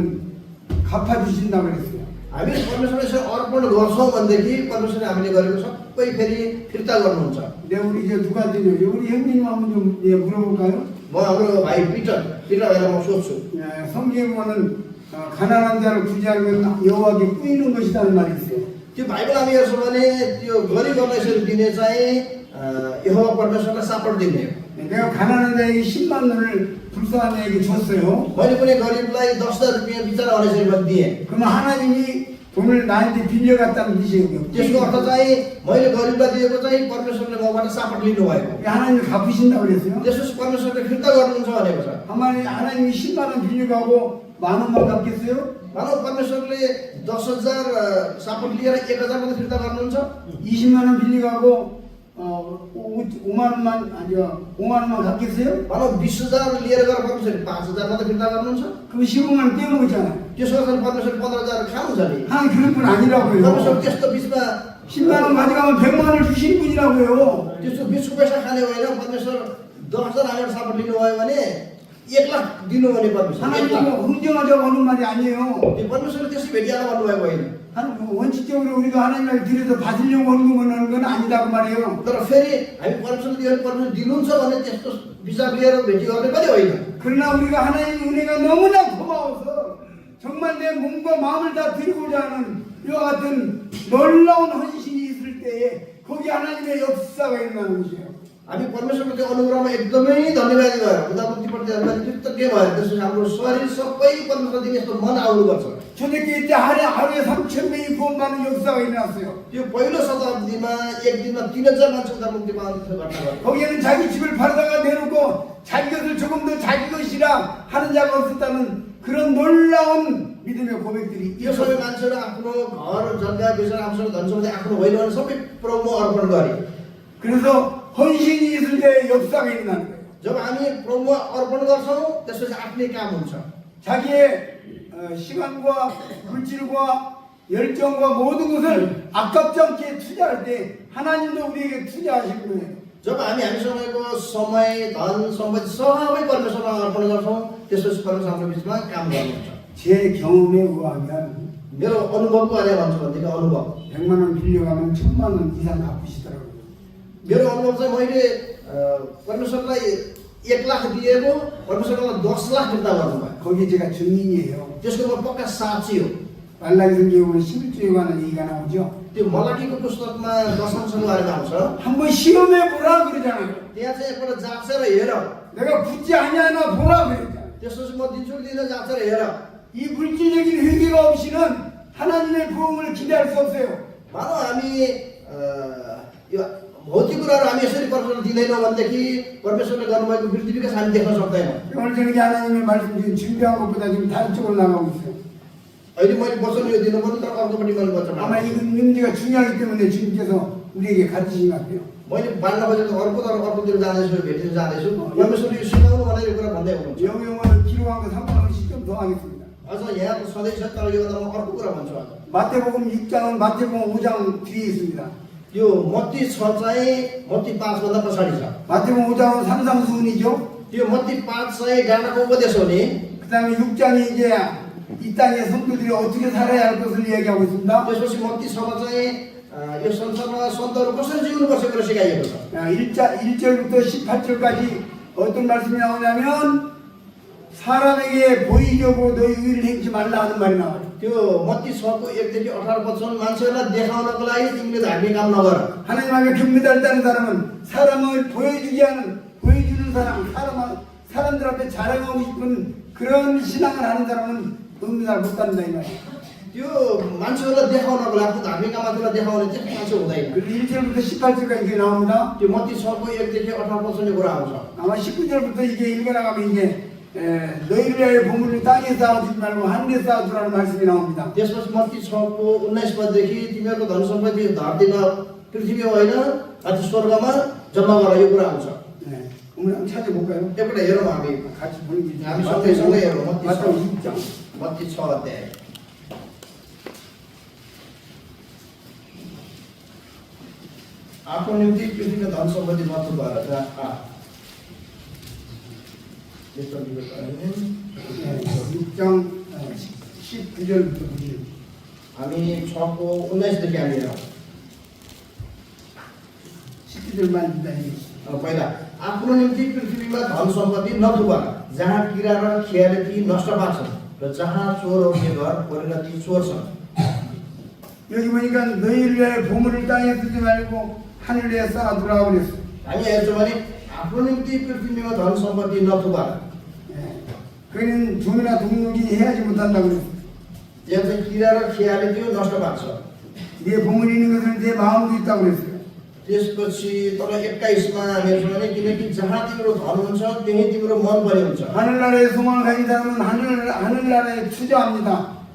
갚아주신다고 그랬어요. हामी परमेश्वरलाई यसरी अर्पण गर्छौँ भनेदेखि परमेश्वरले हामीले गरेको सबै फेरि फिर्ता गर्नुहुन्छ। 네, 우리 이제 누가 되죠? 우리 형님 한번 좀 물어볼까요? म हाम्रो भाइ पिटर भएर म सोध्छु। 성경에 보면 가난한 자를 구제하면 여호와께 꾸이는 것이라는 말이 있어요. त्यो बाइबल हामी हेर्छौँ भने त्यो गरिबलाई यसरी दिने चाहिँ यहोवा परमेश्वरलाई सापट दिने हो। 내가 가난한 자에게 10만 원을 불쌍한 자에게 줬어요. मैले कुनै गरिबलाई 10,000 रुपियाँ बिचरा भनेर मैले दिएँ। 그러면 하나님이 돈을 나한테 빌려갔다는 뜻이에요. त्यसको अर्थ चाहिँ मैले गरिबलाई दिएको चाहिँ परमेश्वरले मबाट सापट लिनु भएको। 하나님이 갚으신다고 그랬어요. त्यसपछि परमेश्वरले फिर्ता गर्नुहुन्छ भनेको छ। 하나님이 10만 원 빌려가고 10,000원만 갚겠어요? मानव परमेश्वरले 10,000 सापट लिएर 1,000 मात्रै फिर्ता गर्नुहुन्छ। 20만 원 빌려가고 5만 원만 아니요 5만 원만 갚겠어요? मानव 20,000 लिएर गएर परमेश्वरले 5,000 मात्रै फिर्ता गर्नुहुन्छ। 그럼 15만 원 떼먹었잖아요. त्यसो गर्दा परमेश्वरले 15,000 खानुहुन्छ नि। 하나님 그럴 분 아니라고요. परमेश्वर त्यस्तो बिचमा 10만 원 가져가면 100만 원을 주신 분이라고요. त्यस्तो बिचको पैसा खाने होइन। परमेश्वर 10,000 हालेर सापट लिनुभयो भने 1,00,000 दिनु भने परमेश्वर 1,00,000। 하나님은 흥정하자고 하는 말이 아니에요. त्यो परमेश्वरले त्यसै भेटिहाल्नु भन्नुभएको होइन। 원칙적으로 우리가 하나님을 들여서 받으려고 헌금하는 건 아니다고 말이에요. तर फेरि हामी परमेश्वरले दियो भने परमेश्वर दिनुहुन्छ भने त्यस्तो विचार लिएर भेटी गर्ने पनि होइन। 그러나 우리가 하나님의 은혜가 너무나 고마워서 정말 내 몸과 마음을 다 드리고자 하는 이와 같은 놀라운 헌신이 있을 때에 거기 하나님의 역사가 일어나는 것이에요. हामी परमेश्वरको त्यो अनुग्रहमा एकदमै धन्यवादी भएर उदारपट्टि हामी कृतज्ञ भएर त्यसपछि हाम्रो शरीर सबै परमेश्वरदेखि यस्तो मन आउनुपर्छ। 초대교회 때 하루에 3,000명이 구원받는 역사가 일어났어요. त्यो पहिलो शताब्दीमा एक दिनमा 3,000 मान्छे उदारमुक्ति पाउने घटना भयो। 거기에는 자기 집을 팔다가 내놓고 자기 것을 조금 더 자기 것이라 하는 자가 없었다는 그런 놀라운 믿음의 고백들이 यो सबै मान्छेहरू आफ्नो घर जग्गा बेचेर आफूसँग धन सम्पत्ति आफ्नो होइन भने सबै प्रभुमा अर्पण गरे। 그래서 헌신이 있을 때 역사가 일어나는 거예요. जब हामी प्रभुमा अर्पण गर्छौँ त्यसपछि आफ्नै काम हुन्छ। 자기의 시간과 물질과 열정과 모든 것을 아깝지 않게 투자할 때 하나님도 우리에게 투자하실 거예요. जब हामीसँगको समय धन सम्पत्ति सबै परमेश्वरमा अर्पण गर्छौँ त्यसपछि परमेश्वर हाम्रो बिचमा काम गर्नुहुन्छ। 제 경험에 의하면 मेरो अनुभवको बारेमा भन्छु भनेदेखि अनुभव 100만 원 빌려가면 1,000만 원 이상 갚으시더라고요. मेरो अनुभव चाहिँ मैले परमेश्वरलाई 1,00,000 दिएको परमेश्वरलाई 10,00,000 फिर्ता गर्नुभयो। 거기 제가 증인이에요. त्यसको म पक्का साक्षी हो। 말라기 성경에 11조에 관한 얘기가 나오죠. त्यो मलाकीको पुस्तकमा दशमसँग बारेमा आउँछ। 한번 시험해 보라 그러잖아요. त्यहाँ चाहिँ एकपल्ट जाँचेर हेर। 내가 붙지 않냐나 보라 그랬잖아요. त्यसपछि म दिन्छु कि दिन्न जाँचेर हेर। 이 물질적인 회개가 없이는 하나님의 부흥을 기대할 수 없어요. मानौ हामी यो भौतिक कुराहरू हामी यसरी परमेश्वरले दिँदैनौँ भनेदेखि परमेश्वरले गर्नुभएको वृद्धि विकास हामी देख्न सक्दैनौँ। 오늘 저녁에 하나님의 말씀 지금 준비한 것보다 지금 다른 쪽으로 나가고 있어요. अहिले मैले वचन यो दिनुपर्ने तर अर्कोपट्टि मैले वचन 아마 이 문제가 중요하기 때문에 주님께서 우리에게 가르치신 것 같아요. मैले बाल्न खोजेको अर्कोतिर अर्कोतिर जाँदैछु भेटिन जाँदैछु परमेश्वरले यो सिकाउनु भनेर यो कुरा भन्दै हुनुहुन्छ। 영영을 기록한 거 상관없이 좀 더 하겠습니다. अझ यहाँ त सधैँ छ तर योभन्दा म अर्को कुरा भन्छु आज। 마태복음 6장은 마태복음 5장 뒤에 있습니다. यो मत्ती 6 चाहिँ मत्ती 5 भन्दा पछाडि छ। 마태복음 5장은 산상수훈이죠. त्यो मत्ती 5 चाहिँ गाडाको उपदेश हो नि। 그다음에 6장이 이제 이 땅의 성도들이 어떻게 살아야 할 것을 이야기하고 있습니다. त्यसपछि मत्ती 6मा चाहिँ यो संसारमा सन्तहरू कसरी जिउनुपर्छ कुरा सिकाइएको छ। 1절부터 18절까지 어떤 말씀이 나오냐면 사람에게 보이려고 너희 의를 행치 말라 하는 말이 나와요. त्यो मत्ती 6को 1 देखि 18 पदसम्म मान्छेहरूलाई देखाउनको लागि तिमीले धार्मिक काम नगर। 하나님 앞에 경배달다는 사람은 사람을 보여주는 사람들 앞에 자랑하고 싶은 그런 신앙을 하는 사람은 경배달 못한다 이 말이에요. त्यो मान्छेहरूलाई देखाउनको लागि धार्मिक मान्छेलाई देखाउने चाहिँ मान्छे हुँदैन। 그리고 1절부터 18절까지 이게 나옵니다. त्यो मत्ती 6को 1 देखि 18 पदसम्म कुरा आउँछ। 아마 19절부터 이게 읽어나가면 이제 너희를 위하여 보물을 땅에 쌓아두지 말고 하늘에 쌓아두라는 말씀이 나옵니다. त्यसपछि मत्ती 6को 19 पददेखि तिमीहरूको धन सम्पत्ति धरतीमा पृथ्वी होइन अथवा स्वर्गमा जम्मा गर यो कुरा आउँछ। 네, 한번 찾아볼까요? एकपल्ट हेरौँ हामी 같이 보는 게 हामी सँगै हेरौँ 마태복음 6장. मत्ती 6 अध्याय। आफ्नो निम्ति पृथ्वीमा धन सम्पत्ति नथुप भएर 네, 6장 19절부터 보시죠. हामी 6को 19देखि हामी हेरौँ। 19절만 일단 읽겠습니다. पहिला आफ्नो निम्ति पृथ्वीमा धन सम्पत्ति नथुप जहाँ किरा र खियाले ती नष्ट पार्छन् र जहाँ चोरहरूले घर परिणति चोर छन्। 여기 보니까 너희를 위하여 보물을 땅에 쓰지 말고 하늘에 쌓아두라고 그랬어. हामी हेर्छौँ भने आफ्नो निम्ति पृथ्वीमा धन सम्पत्ति नथुप। 그는 종이나 동물이 해하지 못한다고 그랬어. यहाँ चाहिँ किरा र खियाले त्यो नष्ट पार्छ। 네 보물이 있는 것은 내 마음도 있다고 그랬어요. त्यसपछि तल 21मा हामी हेर्छौँ भने किनकि जहाँ तिम्रो धन हुन्छ त्यही तिम्रो मन पनि हुन्छ। 하늘나라의 소망을 가진 사람은 하늘나라에 투자합니다.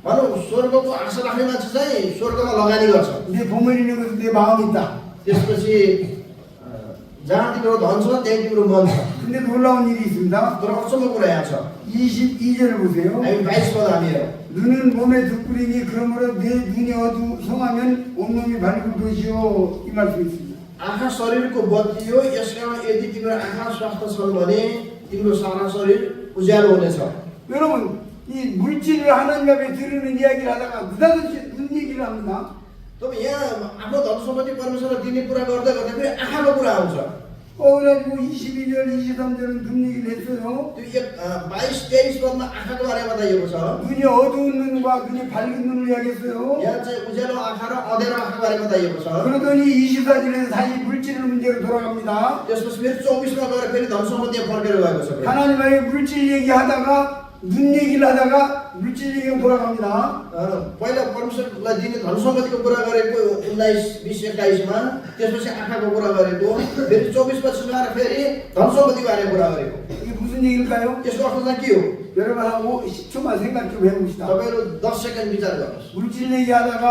भनौँ स्वर्गको आशा राख्ने मान्छे चाहिँ स्वर्गमा लगानी गर्छ। 네 보물이 있는 것은 내 마음이 있다. त्यसपछि जहाँ तिम्रो धन छ त्यही तिम्रो मन छ। 근데 놀라운 일이 있습니다. तर अचम्मको कुरा यहाँ छ। 22절을 보세요. हामी 22 पद हामी हेरौँ। 눈은 몸의 득불이니 그러므로 내 눈이 어두성하면 온몸이 밝을 것이요 이 말씀이 있습니다. आँखा शरीरको बत्ती हो यसकारण यदि तिम्रो आँखा स्वास्थ्य छन् भने तिम्रो सारा शरीर उज्यालो हुनेछ। 여러분 이 물질을 하나님 앞에 들으는 이야기를 하다가 느닷없이 눈 얘기를 합니다. तब यहाँ आफ्नो धन सम्पत्ति परमेश्वरलाई दिने कुरा गर्दा गर्दा फेरि आँखाको कुरा आउँछ। 그래가지고 22절 23절은 눈 얘기를 했어요. त्यो 22-23 पदमा आँखाको बारेमा बताइएको छ। 눈이 어두운 눈과 눈이 밝은 눈을 이야기했어요. यहाँ चाहिँ उज्यालो आँखा र अँध्यारो आँखाको बारेमा बताइएको छ। 그러더니 24절에서 다시 물질 문제로 돌아갑니다. त्यसपछि फेरि 24मा गएर फेरि धन सम्पत्ति फर्केर गएको छ। 하나님 앞에 물질 얘기하다가 눈 얘기를 하다가 물질 얘기로 돌아갑니다. पहिला परमेश्वरलाई दिने धन सम्पत्तिको कुरा गरेको 19, 20, 21मा त्यसपछि आँखाको कुरा गरेको फेरि 24 पछिमा आएर फेरि धन सम्पत्तिको बारेमा कुरा गरेको। 이게 무슨 얘기일까요? यसको अर्थ चाहिँ के हो? 여러분 한 10초만 생각 좀 해봅시다. तपाईँहरू 10 सेकेन्ड विचार गर्नुहोस्। 물질 얘기하다가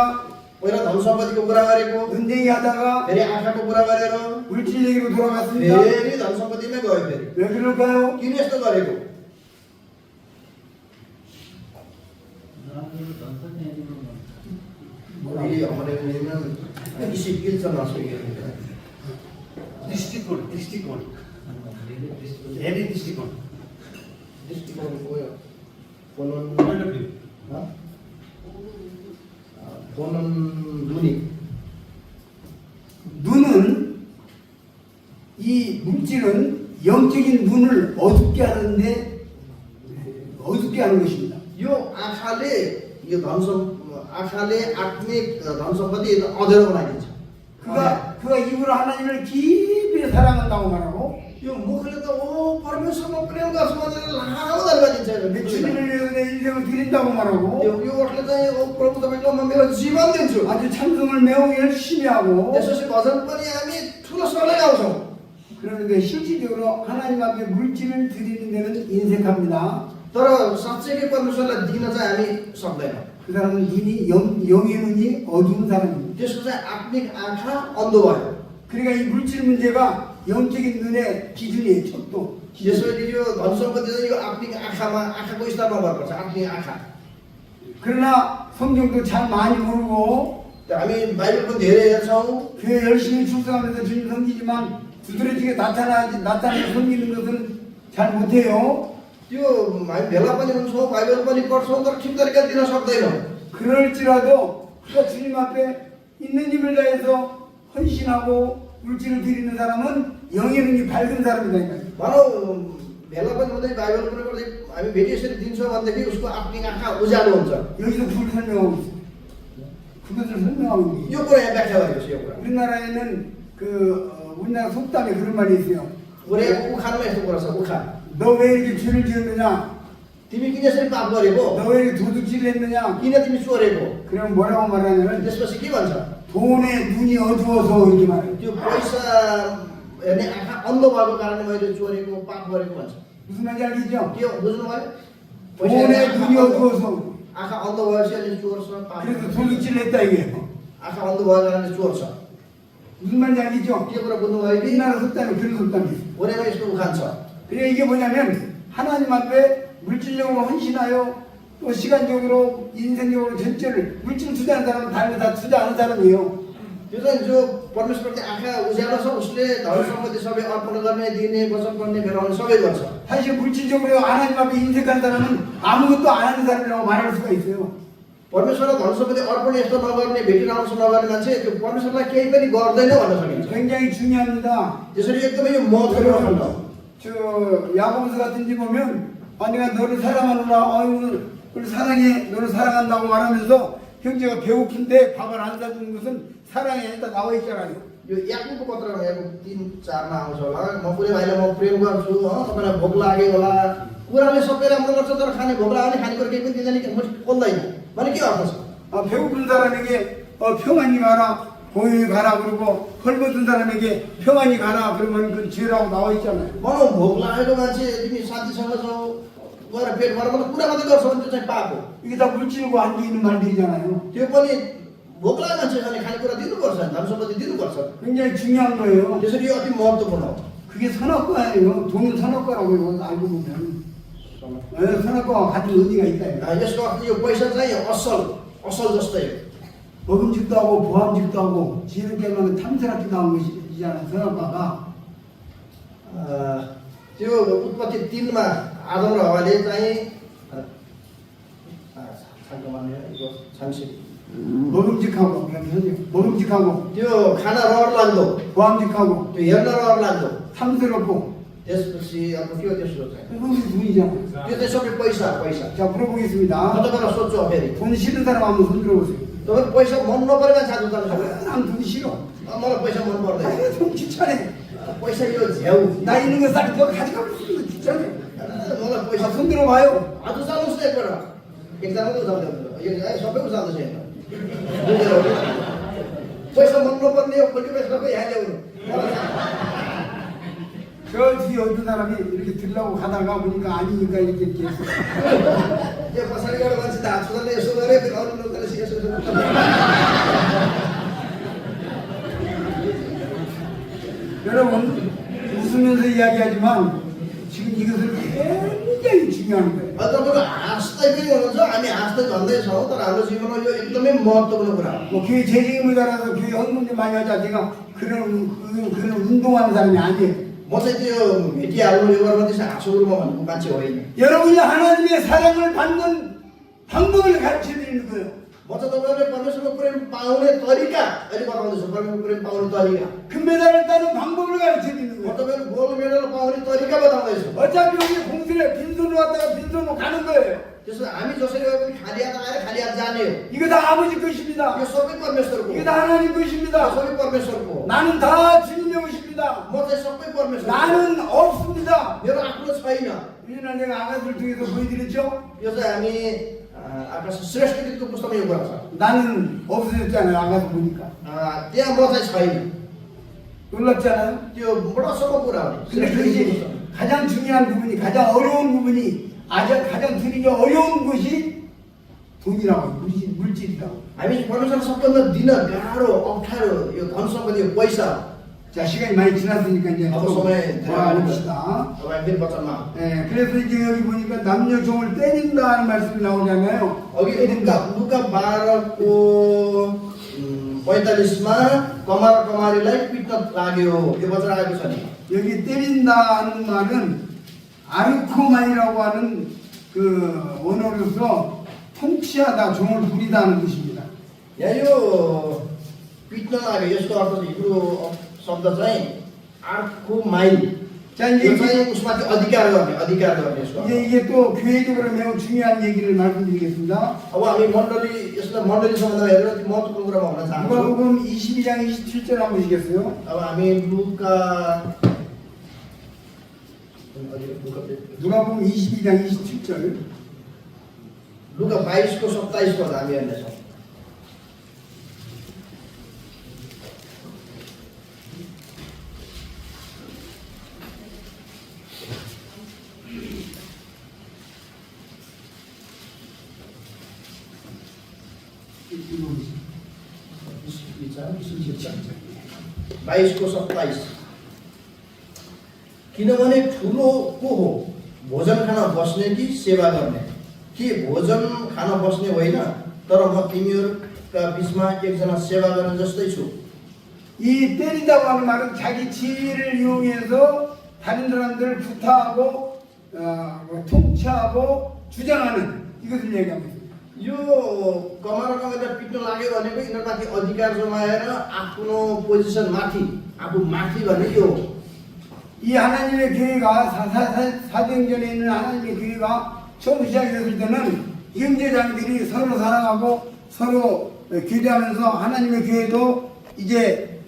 पहिला धन सम्पत्तिको कुरा गरेको 눈 얘기하다가 फेरि आँखाको कुरा गरेर 물질 얘기로 돌아갔습니다. फेरि धन सम्पत्तिमै गयो फेरि। 왜 그럴까요? किन यस्तो गरेको? 우리 어머니는 21점 나서겠습니다. दृष्टिकोण हेर्ने दृष्टिकोण दृष्टिकोण 뭐예요? 보는 point of view. 보는 눈이 눈은 이 물질은 영적인 눈을 어둡게 하는데 어둡게 하는 것입니다. यो आँखाले यो आँखाले आत्मिक धन सम्पत्ति अँध्यारो बनाइदिन्छ। 그가 입으로 하나님을 깊이 사랑한다고 말하고 यो मुखले त ओ परमेश्वरमा प्रेम गर्छु भनेर लामो धन्यवाद दिन्छ। 내 주님을 위해서 내 인생을 드린다고 말하고 यो ओठले चाहिँ ओ प्रभु तपाईँको म मेरो जीवन दिन्छु। 아주 찬송을 매우 열심히 하고 त्यसपछि भजन पनि हामी ठुलो त्यो सबै गाउँछौँ। 그런데 실질적으로 하나님 앞에 물질을 드리는 데는 인색합니다. तर साँच्चै परमेश्वरलाई दिन चाहिँ हामी सक्दैनौँ। 그 사람은 눈이 영의 눈이 어두운 사람입니다. त्यसको चाहिँ आत्मिक आँखा अन्धो भयो। 그러니까 이 물질 문제가 영적인 눈의 기준이에요. 척도. त्यसैले यो धन सम्पत्ति चाहिँ यो आत्मिक आँखामा आँखाको स्तरमा गर्नुपर्छ, आत्मिक आँखा। 그러나 성경도 잘 많이 모르고 हामी बाइबल पनि धेरै हेर्छौँ। 교회 열심히 출석하면서 주님 섬기지만 두드러지게 나타나서 섬기는 것은 잘 못해요. त्यो हामी भेला पनि हुन्छौँ, बाइबल पनि पढ्छौँ, तर ठिक तरिकाले दिन सक्दैनौँ। 그럴지라도 그 주님 앞에 있는 힘을 다해서 헌신하고 물질을 드리는 사람은 영의 눈이 밝은 사람이다. भनौँ भेला पनि हुँदै बाइबल पनि पढ्दै हामी भेटी यसरी दिन्छौँ भनेदेखि उसको आत्मिक आँखा उज्यालो हुन्छ। 여기서 그걸 설명하고 있어요. 그것을 설명하고 있는 यो कुरा यहाँ व्याख्या गरेको छ। यो कुरा 우리나라에는 우리나라 속담에 그런 말이 있어요. 우리 우खानमा यस्तो कुरा छ, उखान। 너 왜 이렇게 죄를 지었느냐? तिमी किन यसरी पाप गरेको, 너 왜 이렇게 도둑질을 했느냐? किन तिमी चोरेको। 그럼 뭐라고 말하냐면 त्यसपछि के भन्छ, 돈에 눈이 어두워서 이렇게 말해요. त्यो पैसा हेर्ने आँखा अन्धो भएको कारणले मैले चोरेको पाप गरेको भन्छ। 무슨 말인지 알겠죠? के बुझ्नुभयो? पैसा 돈에 हेर्ने 눈이 어두워서 आँखा अन्धो भएपछि अनि चोर्छ, पाप 그래서 गर्छ। 도둑질을 했다 이게요. आँखा अन्धो भएको कारणले चोर्छ। 무슨 말인지 알겠죠? के कुरा बुझ्नुभयो कि 우리나라 속담에 그런 속담이 있어요. 우리가 यस्तो उखान छ। 그래 이게 뭐냐면 하나님 앞에 물질적으로 헌신하여 또 시간적으로 인생적으로 전체를 물질 투자하는 사람은 다른 다 투자하는 사람이에요. त्यो चाहिँ जो परमेश्वरको आँखा उज्यालो छ उसले धन सम्पत्ति सबै अर्पण गर्ने, दिने, वचन गर्ने, बेलाउने सबै गर्छ। 사실 물질적으로 하나님 앞에 인색한 사람은 아무것도 안 하는 사람이라고 말할 수가 있어요. परमेश्वरलाई धन सम्पत्ति अर्पण यस्तो नगर्ने, भेटी राउँछ नगर्ने मान्छे त्यो परमेश्वरलाई केही पनि गर्दैन भन्न सकिन्छ। 굉장히 중요합니다. त्यसरी एकदमै यो महत्त्वपूर्ण खण्ड हो। 저 야고보서 같은 데 보면 내가 너를 사랑하노라 너를 사랑해 너를 사랑한다고 말하면서 형제가 배고픈데 밥을 안 사주는 것은 사랑에 다 나와 있잖아요. यो याकुबको पत्रमा याकुब 3:4मा आउँछ होला, म पुरै भाइलाई म प्रेम गर्छु, तपाईँलाई भोक लाग्यो होला, कुराले सबै राम्रो गर्छ तर खाने भोक लाग्यो भने खानेकुरा केही पनि दिँदैन कि बोल्दैन भने के अर्थ छ? 배고픈 사람에게 평안히 가라 고요히 가라 그러고 헐벗은 사람에게 평안히 가라 그러면 그 죄라고 나와 있잖아요. भनौँ भोक लागेको मान्छे तिमी शान्तिसँग छौ, गएर पेट भएर मतलब कुरा मात्रै गर्छौ भने त्यो चाहिँ पाप हो। 이게 다 물질과 안개 있는 말들이잖아요. त्यो पनि भोक लागेको मान्छेले खानेकुरा दिनुपर्छ, धन सम्पत्ति दिनुपर्छ। 굉장히 중요한 거예요. त्यसरी यो अति महत्त्वपूर्ण हो। 그게 선악과예요. 돈은 선악과라고 해요. 알고 보면 선악과가 가진 의미가 있다. यसको अर्थ यो पैसा चाहिँ असल जस्तै हो। 먹음직도 하고 보함직도 하고 지혜롭게 하면 탐스럽기도 한 것이잖아요. 선악과가. त्यो उत्पत्ति 3मा आदम र हवाले चाहिँ 먹음직하고 먹음직하고 त्यो खाना रहर लाग्दो, 보함직하고 त्यो हेर्न रहर लाग्दो, 탐스럽고 त्यसपछि अब के हो तेस्रो चाहिँ 그것이 돈이잖아요. त्यो चाहिँ सबै पैसा पैसा। 자 물어보겠습니다. म तपाईँलाई सोध्छु फेरि, 돈 싫은 사람 한번 손 들어보세요. तपाईँ पैसा मन नपरेमा जानु जानु सक्दैन? 난 돈 싫어. मलाई पैसा मन पर्दैन, 돈 귀찮아. पैसा यो झ्याउ, 나 있는 거 싹 너 가져가고 싶은 거 귀찮아. मलाई पैसा 손 들어봐요. आज उचाल्नुहोस् न एकपल्ट, एकजना मात्रै उचाल्दैन, यो सबै उचाल्दैछ यहाँ। पैसा मन नपर्ने हो, खोल्टी पैसा सबै यहाँ ल्याउनु। 저 뒤에 어떤 사람이 이렇게 들라고 가다가 보니까 아니니까 이렇게 했어. यो पछाडि गएर मान्छे त हात सुधार्ने यसो गरे फेरि अरू लोकले यसो 여러분 웃으면서 이야기하지만 지금 이것을 굉장히 중요한 거예요. तपाईँहरू हाँस्दै पनि हुनुहुन्छ, हामी हाँस्दै भन्दैछौँ, तर हाम्रो जीवनमा यो एकदमै महत्त्वपूर्ण कुरा हो। 뭐 교회 재직임을 달아서 교회 헌금을 많이 하자 제가 그런 운동하는 사람이 아니에요. म चाहिँ त्यो भेटिहाल्नु यो गरेर त्यसै हाँसो म भनेको मान्छे होइन। 여러분이 하나님의 사랑을 받는 방법을 가르쳐 드리는 거예요. म चाहिँ तपाईँहरूले परमेश्वरको प्रेम पाउने तरिका अहिले बताउँदैछु, परमेश्वरको प्रेम पाउने तरिका। 금메달을 따는 방법을 가르쳐 드리는 म 거예요. तपाईँहरू गोल्ड मेडल पाउने तरिका बताउँदैछु। 어차피 우리 공들에 빈손으로 왔다가 빈손으로 가는 거예요. त्यसो हामी जसरी गए पनि खाली हात आएर खाली हात जाने हो। 이거 다 아버지 것입니다. यो सबै परमेश्वरको 이거 हो, 다 하나님 यो 것입니다. सबै परमेश्वरको हो। 나는 다 주님의 것입니다. म चाहिँ सबै परमेश्वर, 나는 없습니다. मेरो आफ्नो छैन। 이날 내가 아가들 통해서 보여드렸죠? यो चाहिँ हामी आकाश श्रेष्ठ गीतको पुस्तकमा यो कुरा छ। 나는 없어졌잖아요. 아가들 보니까. त्यहाँ म चाहिँ छैन। 놀랍지 않아요? त्यो बडा सबको कुरा हो नि 근데 그것이 가장 중요한 부분이, 가장 어려운 부분이, 가장 들이기 어려운 것이 돈이라고, 물질이라고. हामी परमेश्वरलाई सबभन्दा दिन गाह्रो अप्ठ्यारो यो धन सम्पत्ति यो पैसा 자, 시간이 많이 지났으니까 이제 अब 또 समय 돌아봅시다. अब हामी फेरि वचनमा 예, 그래서 이제 여기 보니까 남녀 종을 때린다는 말씀이 나오잖아요. अघि लुका 12को 45मा कमारीलाई पिट्न लाग्यो यो वचन आएको छ नि 여기 때린다는 말은 아르코마이라고 하는 그 원어로서 통치하다, 종을 부리다는 뜻입니다. यहाँ यो पिट्न लाग्यो यसको अर्थ चाहिँ हिब्रू शब्द चाहिँ आर्को माइल 자, यो 이제, चाहिँ उसमाथि अधिकार गर्ने यसको अर्थ। 이게 또 교회적으로 매우 중요한 얘기를 말씀드리겠습니다. अब हामी मण्डली यसलाई मण्डली सम्बन्धमा हेरेर त्यो महत्त्वपूर्ण कुरा भन्न चाहन्छु। 누가복음 22장 27절 한번 보시겠어요? अब हामी लुका 누가복음 22장 27절. लुका 22को 27 पद हामी हेर्नेछौँ। बाइसको 27 किनभने ठुलो को हो भोजन खान बस्ने कि सेवा गर्ने के भोजन खान बस्ने होइन तर म तिमीहरूका बिचमा एकजना सेवा गर्ने जस्तै छु 이 때린다고 하는 말은 자기 지위를 이용해서 다른 사람들을 구타하고 통치하고 주장하는 이것을 얘기합니다. यो कमाएर कमाएर पिट्न लाग्यो भनेको यिनीहरूमाथि अधिकार जमाएर आफ्नो पोजिसन माथि आफू माथि भन्ने यो हो। 이 하나님의 교회가 사도행전에 있는 하나님의 교회가 처음 시작됐을 때는 형제자매들이 서로 사랑하고 서로 교제하면서 하나님의 교회도 이제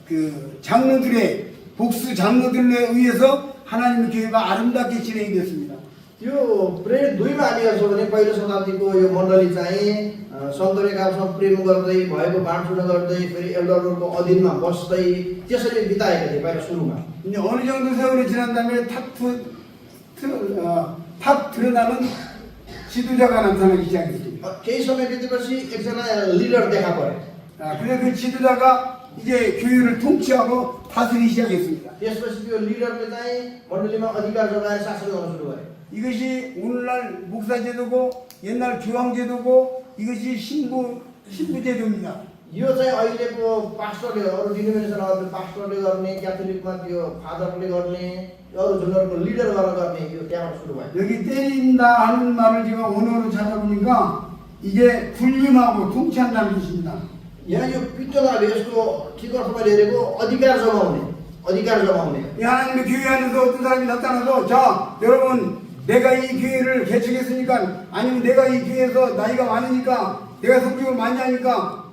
그 장로들의 복수 장로들에 의해서 하나님의 교회가 아름답게 진행이 됐습니다. त्यो प्रेरित दुईमा हामी हेर्छौँ भने पहिलो शताब्दीको यो मण्डली चाहिँ सन्तोले आपसँग प्रेम गर्दै भएको बाँडचुँड गर्दै फेरि एल्डरहरूको अधीनमा बस्दै त्यसरी बिताएका थिए पहिला सुरुमा 이제 어느 정도 세월이 지난 다음에 탁 드러나는 지도자가 나타나기 시작했습니다. केही समय बितेपछि एकजना लिडर देखा परे 그래서 그 지도자가 이제 교회를 통치하고 다스리기 시작했습니다. त्यसपछि त्यो लिडरले चाहिँ मण्डलीमा अधिकार जमाएर शासन गर्न सुरु गरे 이것이 오늘날 목사제도고 옛날 교황제도고 이것이 신부제도입니다. यो चाहिँ अहिलेको पास्टरले अरू डिनोमिनेसनहरूले पास्टरले गर्ने क्याथोलिकमा त्यो फादरले गर्ने अरू जुनहरूको लिडर गरेर गर्ने यो त्यहाँबाट सुरु भयो 여기 때린다 하는 말을 제가 원어로 찾아보니까 이게 군림하고 통치한다는 뜻입니다. यहाँ यो पित्त लाग्यो यसको ठिक अर्थ मैले हेरेको अधिकार जमाउने 이 하나님의 교회 안에서 어떤 사람이 나타나서 자 여러분 내가 이 교회를 개척했으니까 아니면 내가 이 교회에서 나이가 많으니까 내가 성격을 많이 하니까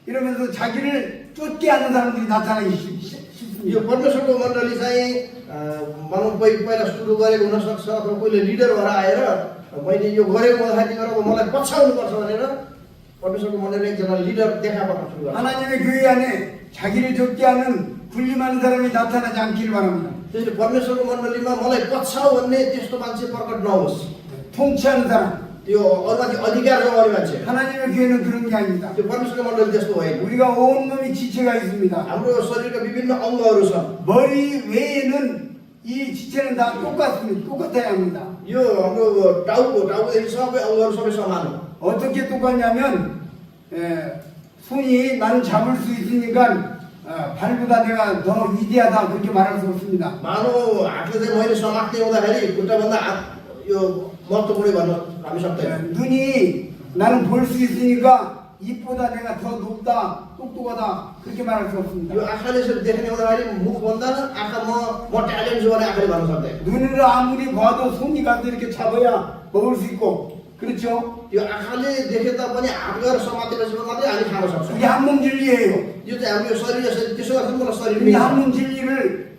이러면서 자기를 쫓게 하는 사람들이 나타나기 쉽습니다. यो परमेश्वरको मण्डली चाहिँ भनौँ पहिला सुरु गरेको हुनसक्छ अथवा कोहीले लिडर भएर आएर मैले यो गरेको हुँदाखेरि तिमीहरू मलाई पछ्याउनुपर्छ भनेर परमेश्वरको मण्डलीले एकजना लिडर देखा पर्न सुरु गर्छ 하나님의 교회 안에 자기를 쫓게 하는 군림하는 사람이 나타나지 않기를 바랍니다. त्यसैले परमेश्वरको मण्डलीमा मलाई पछ्याउ भन्ने त्यस्तो मान्छे प्रकट नहोस् 통치하는 사람. त्यो अरूमाथि अधिकार जमाउने मान्छे 하나님의 교회는 그런 게 아닙니다. त्यो परमेश्वरको मण्डली त्यस्तो होइन 우리가 온몸이 지체가 있습니다. हाम्रो शरीरका विभिन्न अङ्गहरू छन् 머리 외에는 이 지체는 다 똑같습니다. 똑같아야 합니다. यो हाम्रो टाउकोदेखि सबै अङ्गहरू सबै समान हो 어떻게 똑같냐면 손이 나는 잡을 수 있으니까 발보다 내가 더 위대하다 그렇게 말할 수 없습니다. मानव हातले चाहिँ मैले समात्ने हुँदाखेरि खुट्टाभन्दा हात यो महत्त्वपूर्ण भन्न हामी सक्दैनौँ 눈이 나는 볼 수 있으니까 입보다 내가 더 높다 똑똑하다 그렇게 말할 수 없습니다. यो आँखाले यसरी देख्ने हुँदाखेरि मुखभन्दा आँखा म ट्यालेन्ट छु भने आँखाले भन्न सक्दैन 눈으로 아무리 봐도 손이 가서 이렇게 잡아야 먹을 수 있고 그렇죠? यो आँखाले देखे तापनि हात गएर समातेपछि मात्रै हामी खान सक्छौँ 이게 한몸 진리예요. यो चाहिँ हाम्रो शरीर यसरी त्यसो गर्छ मलाई शरीर 이 한몸 진리를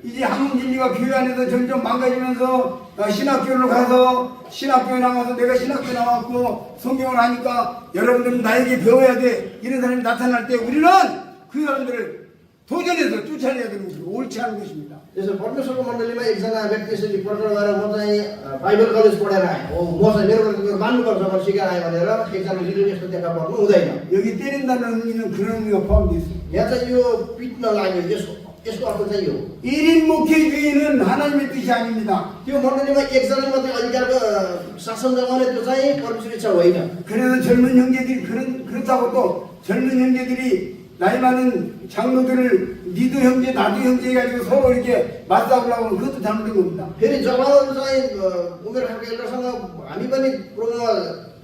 이제 한몸 진리가 교회 안에서 점점 망가지면서 신학교를 가서 신학교에 나가서 내가 신학교 나왔고 성경을 하니까 여러분들은 나에게 배워야 돼 이런 사람이 나타날 때 우리는 그 사람들을 도전해서 쫓아내야 되는 것이고 옳지 않은 것입니다. त्यसो परमेश्वरको मण्डलीमा एकजना व्यक्ति यसरी प्रकट गरेर म चाहिँ बाइबल कलेज पढेर आएँ हो म चाहिँ मेरो कुरा मान्नुपर्छ भनेर सिकाएर आएँ भनेर एकजना लिडर यस्तो देखा पर्नु हुँदैन। 여기 때린다는 의미는 그런 의미가 포함되어 있습니다. यहाँ चाहिँ यो पिट्न लाग्यो यसको अर्थ चाहिँ यो 1인 목회주의는 하나님의 뜻이 아닙니다. त्यो मण्डलीमा एकजनाले मात्रै अधिकारको शासन जमाउने त्यो चाहिँ परमेश्वर इच्छा होइन। 그래서 젊은 형제들이 그렇다고 또 젊은 형제들이 나이 많은 장로들을 니도 형제 나도 형제 해가지고 서로 이렇게 맞싸우려고 하면 그것도 잘못된 겁니다. फेरि जवानहरू चाहिँ उमेर खालको एल्डरसँग हामी पनि प्रोमोमा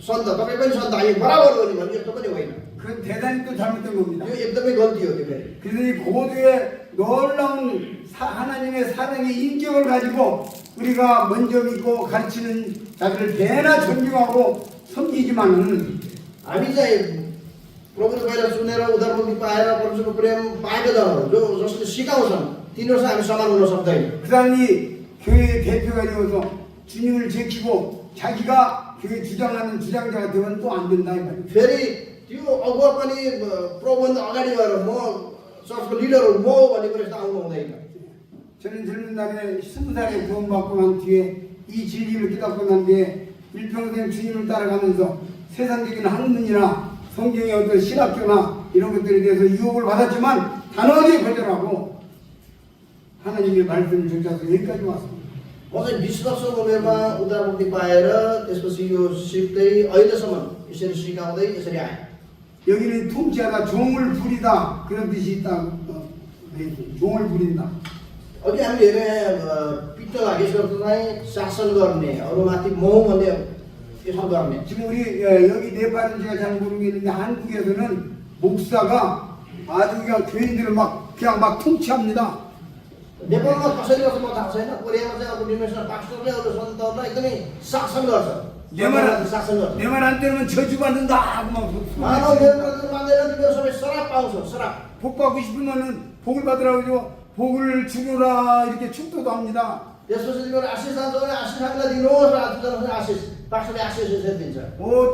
सन्त तपाईँ पनि सन्त हामी बराबर हो नि भन्ने यस्तो पनि होइन। 그건 대단히 또 잘못된 겁니다. यो एकदमै गल्ती हो त्यो फेरि। 그래서 이 고도의 놀라운 하나님의 사랑의 인격을 가지고 우리가 먼저 믿고 가르치는 자들을 대나 존중하고 섬기지만은 हामी चाहिँ प्रभुले पहिला सुनेर उद्धारमुक्ति पाएर परमेश्वरको प्रेम पाएका जनहरू जसले सिकाउँछन् तिनीहरूसँग हामी समान हुन सक्दैन। 그 사람이 교회의 대표가 되어서 주님을 제키고 자기가 교회 주장하는 주장자가 되면 또 안 된다 이 말이에요. फेरि त्यो अगुवा पनि प्रभुभन्दा अगाडि गएर म चर्चको लिडर हो म भन्ने कुरा यस्तो आउनु हुँदैन। 저는 젊은 날에 20살에 구원받고 난 뒤에 이 진리를 깨닫고 난 뒤에 일평생 주님을 따라가면서 세상적인 학문이나 성경의 어떤 신학교나 이런 것들에 대해서 유혹을 받았지만 단호하게 거절하고 하나님의 말씀을 쫓아서 여기까지 왔습니다. म चाहिँ 20 वर्षको उमेरमा उद्धारमुक्ति पाएर त्यसपछि यो सिक्दै अहिलेसम्म यसरी सिकाउँदै यसरी आएँ। 여기는 통치하다 종을 부리다 그런 뜻이 있다. 종을 부린다. अघि हामीले हेरेँ पिट्न लागेको चाहिँ शासन गर्ने अरूमाथि मोह भन्ने यसो गर्ने। 지금 우리 여기 네팔은 제가 잘 모르겠는데 한국에서는 목사가 아주 그냥 교인들을 그냥 막 통치합니다. नेपालमा कसरी गर्छ म थाहा छैन। कोरियामा चाहिँ अब डिनोमिनेसन पास्टरले अरू सन्तहरूलाई एकदमै शासन गर्छ। शासन गर्छ। 내 말 안 들으면 저주받는다 하고 막 मानव मेरो कुरा मान्दैन तिमीहरू सबै शराब पाउँछ शराब। 복 받고 싶으면은 복을 받으라고 죠 복을 주노라 이렇게 축도도 합니다. त्यसपछि तिमीहरू आशिष चाहन्छौ भने आशिष हामीलाई दिनुहोस् र आशिष पास्टरले आशिष दिन्छ।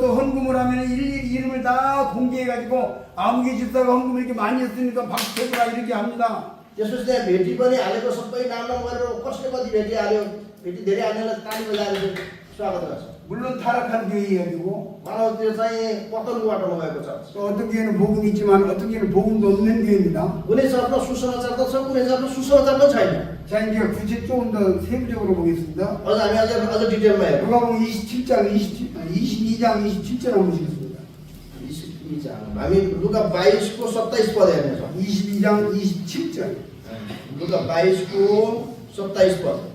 또 헌금을 하면 일일이 이름을 다 공개해가지고 아무개 집사가 헌금을 이렇게 많이 했으니까 박수 쳐주라 이렇게 합니다. त्यसपछि त्यहाँ भेटी पनि हालेको सबै नाम गरेर कसले कति भेटी हाल्यो भेटी धेरै हाल्नेलाई ताली बजाएर स्वागत गर्छ। 물론 타락한 교회이고 मानव त्यो चाहिँ पतनको बाटोमा गएको छ। 또 어떤 교회는 복음이 있지만 어떤 교회는 복음도 없는 교회입니다. कुनै चर्चमा सुसमाचार त छ कुनै चर्चमा सुसमाचार पनि छैन। 자 이제 구체 조금 더 세부적으로 보겠습니다. अझ हामी अझ डिटेलमा हेरौँ। 누가복음 22장 27절 한번 보시겠습니다. 22장 हामी लुका 22को 27 पद हेर्नेछौँ। 22장 27절. लुका 22को 27 पद।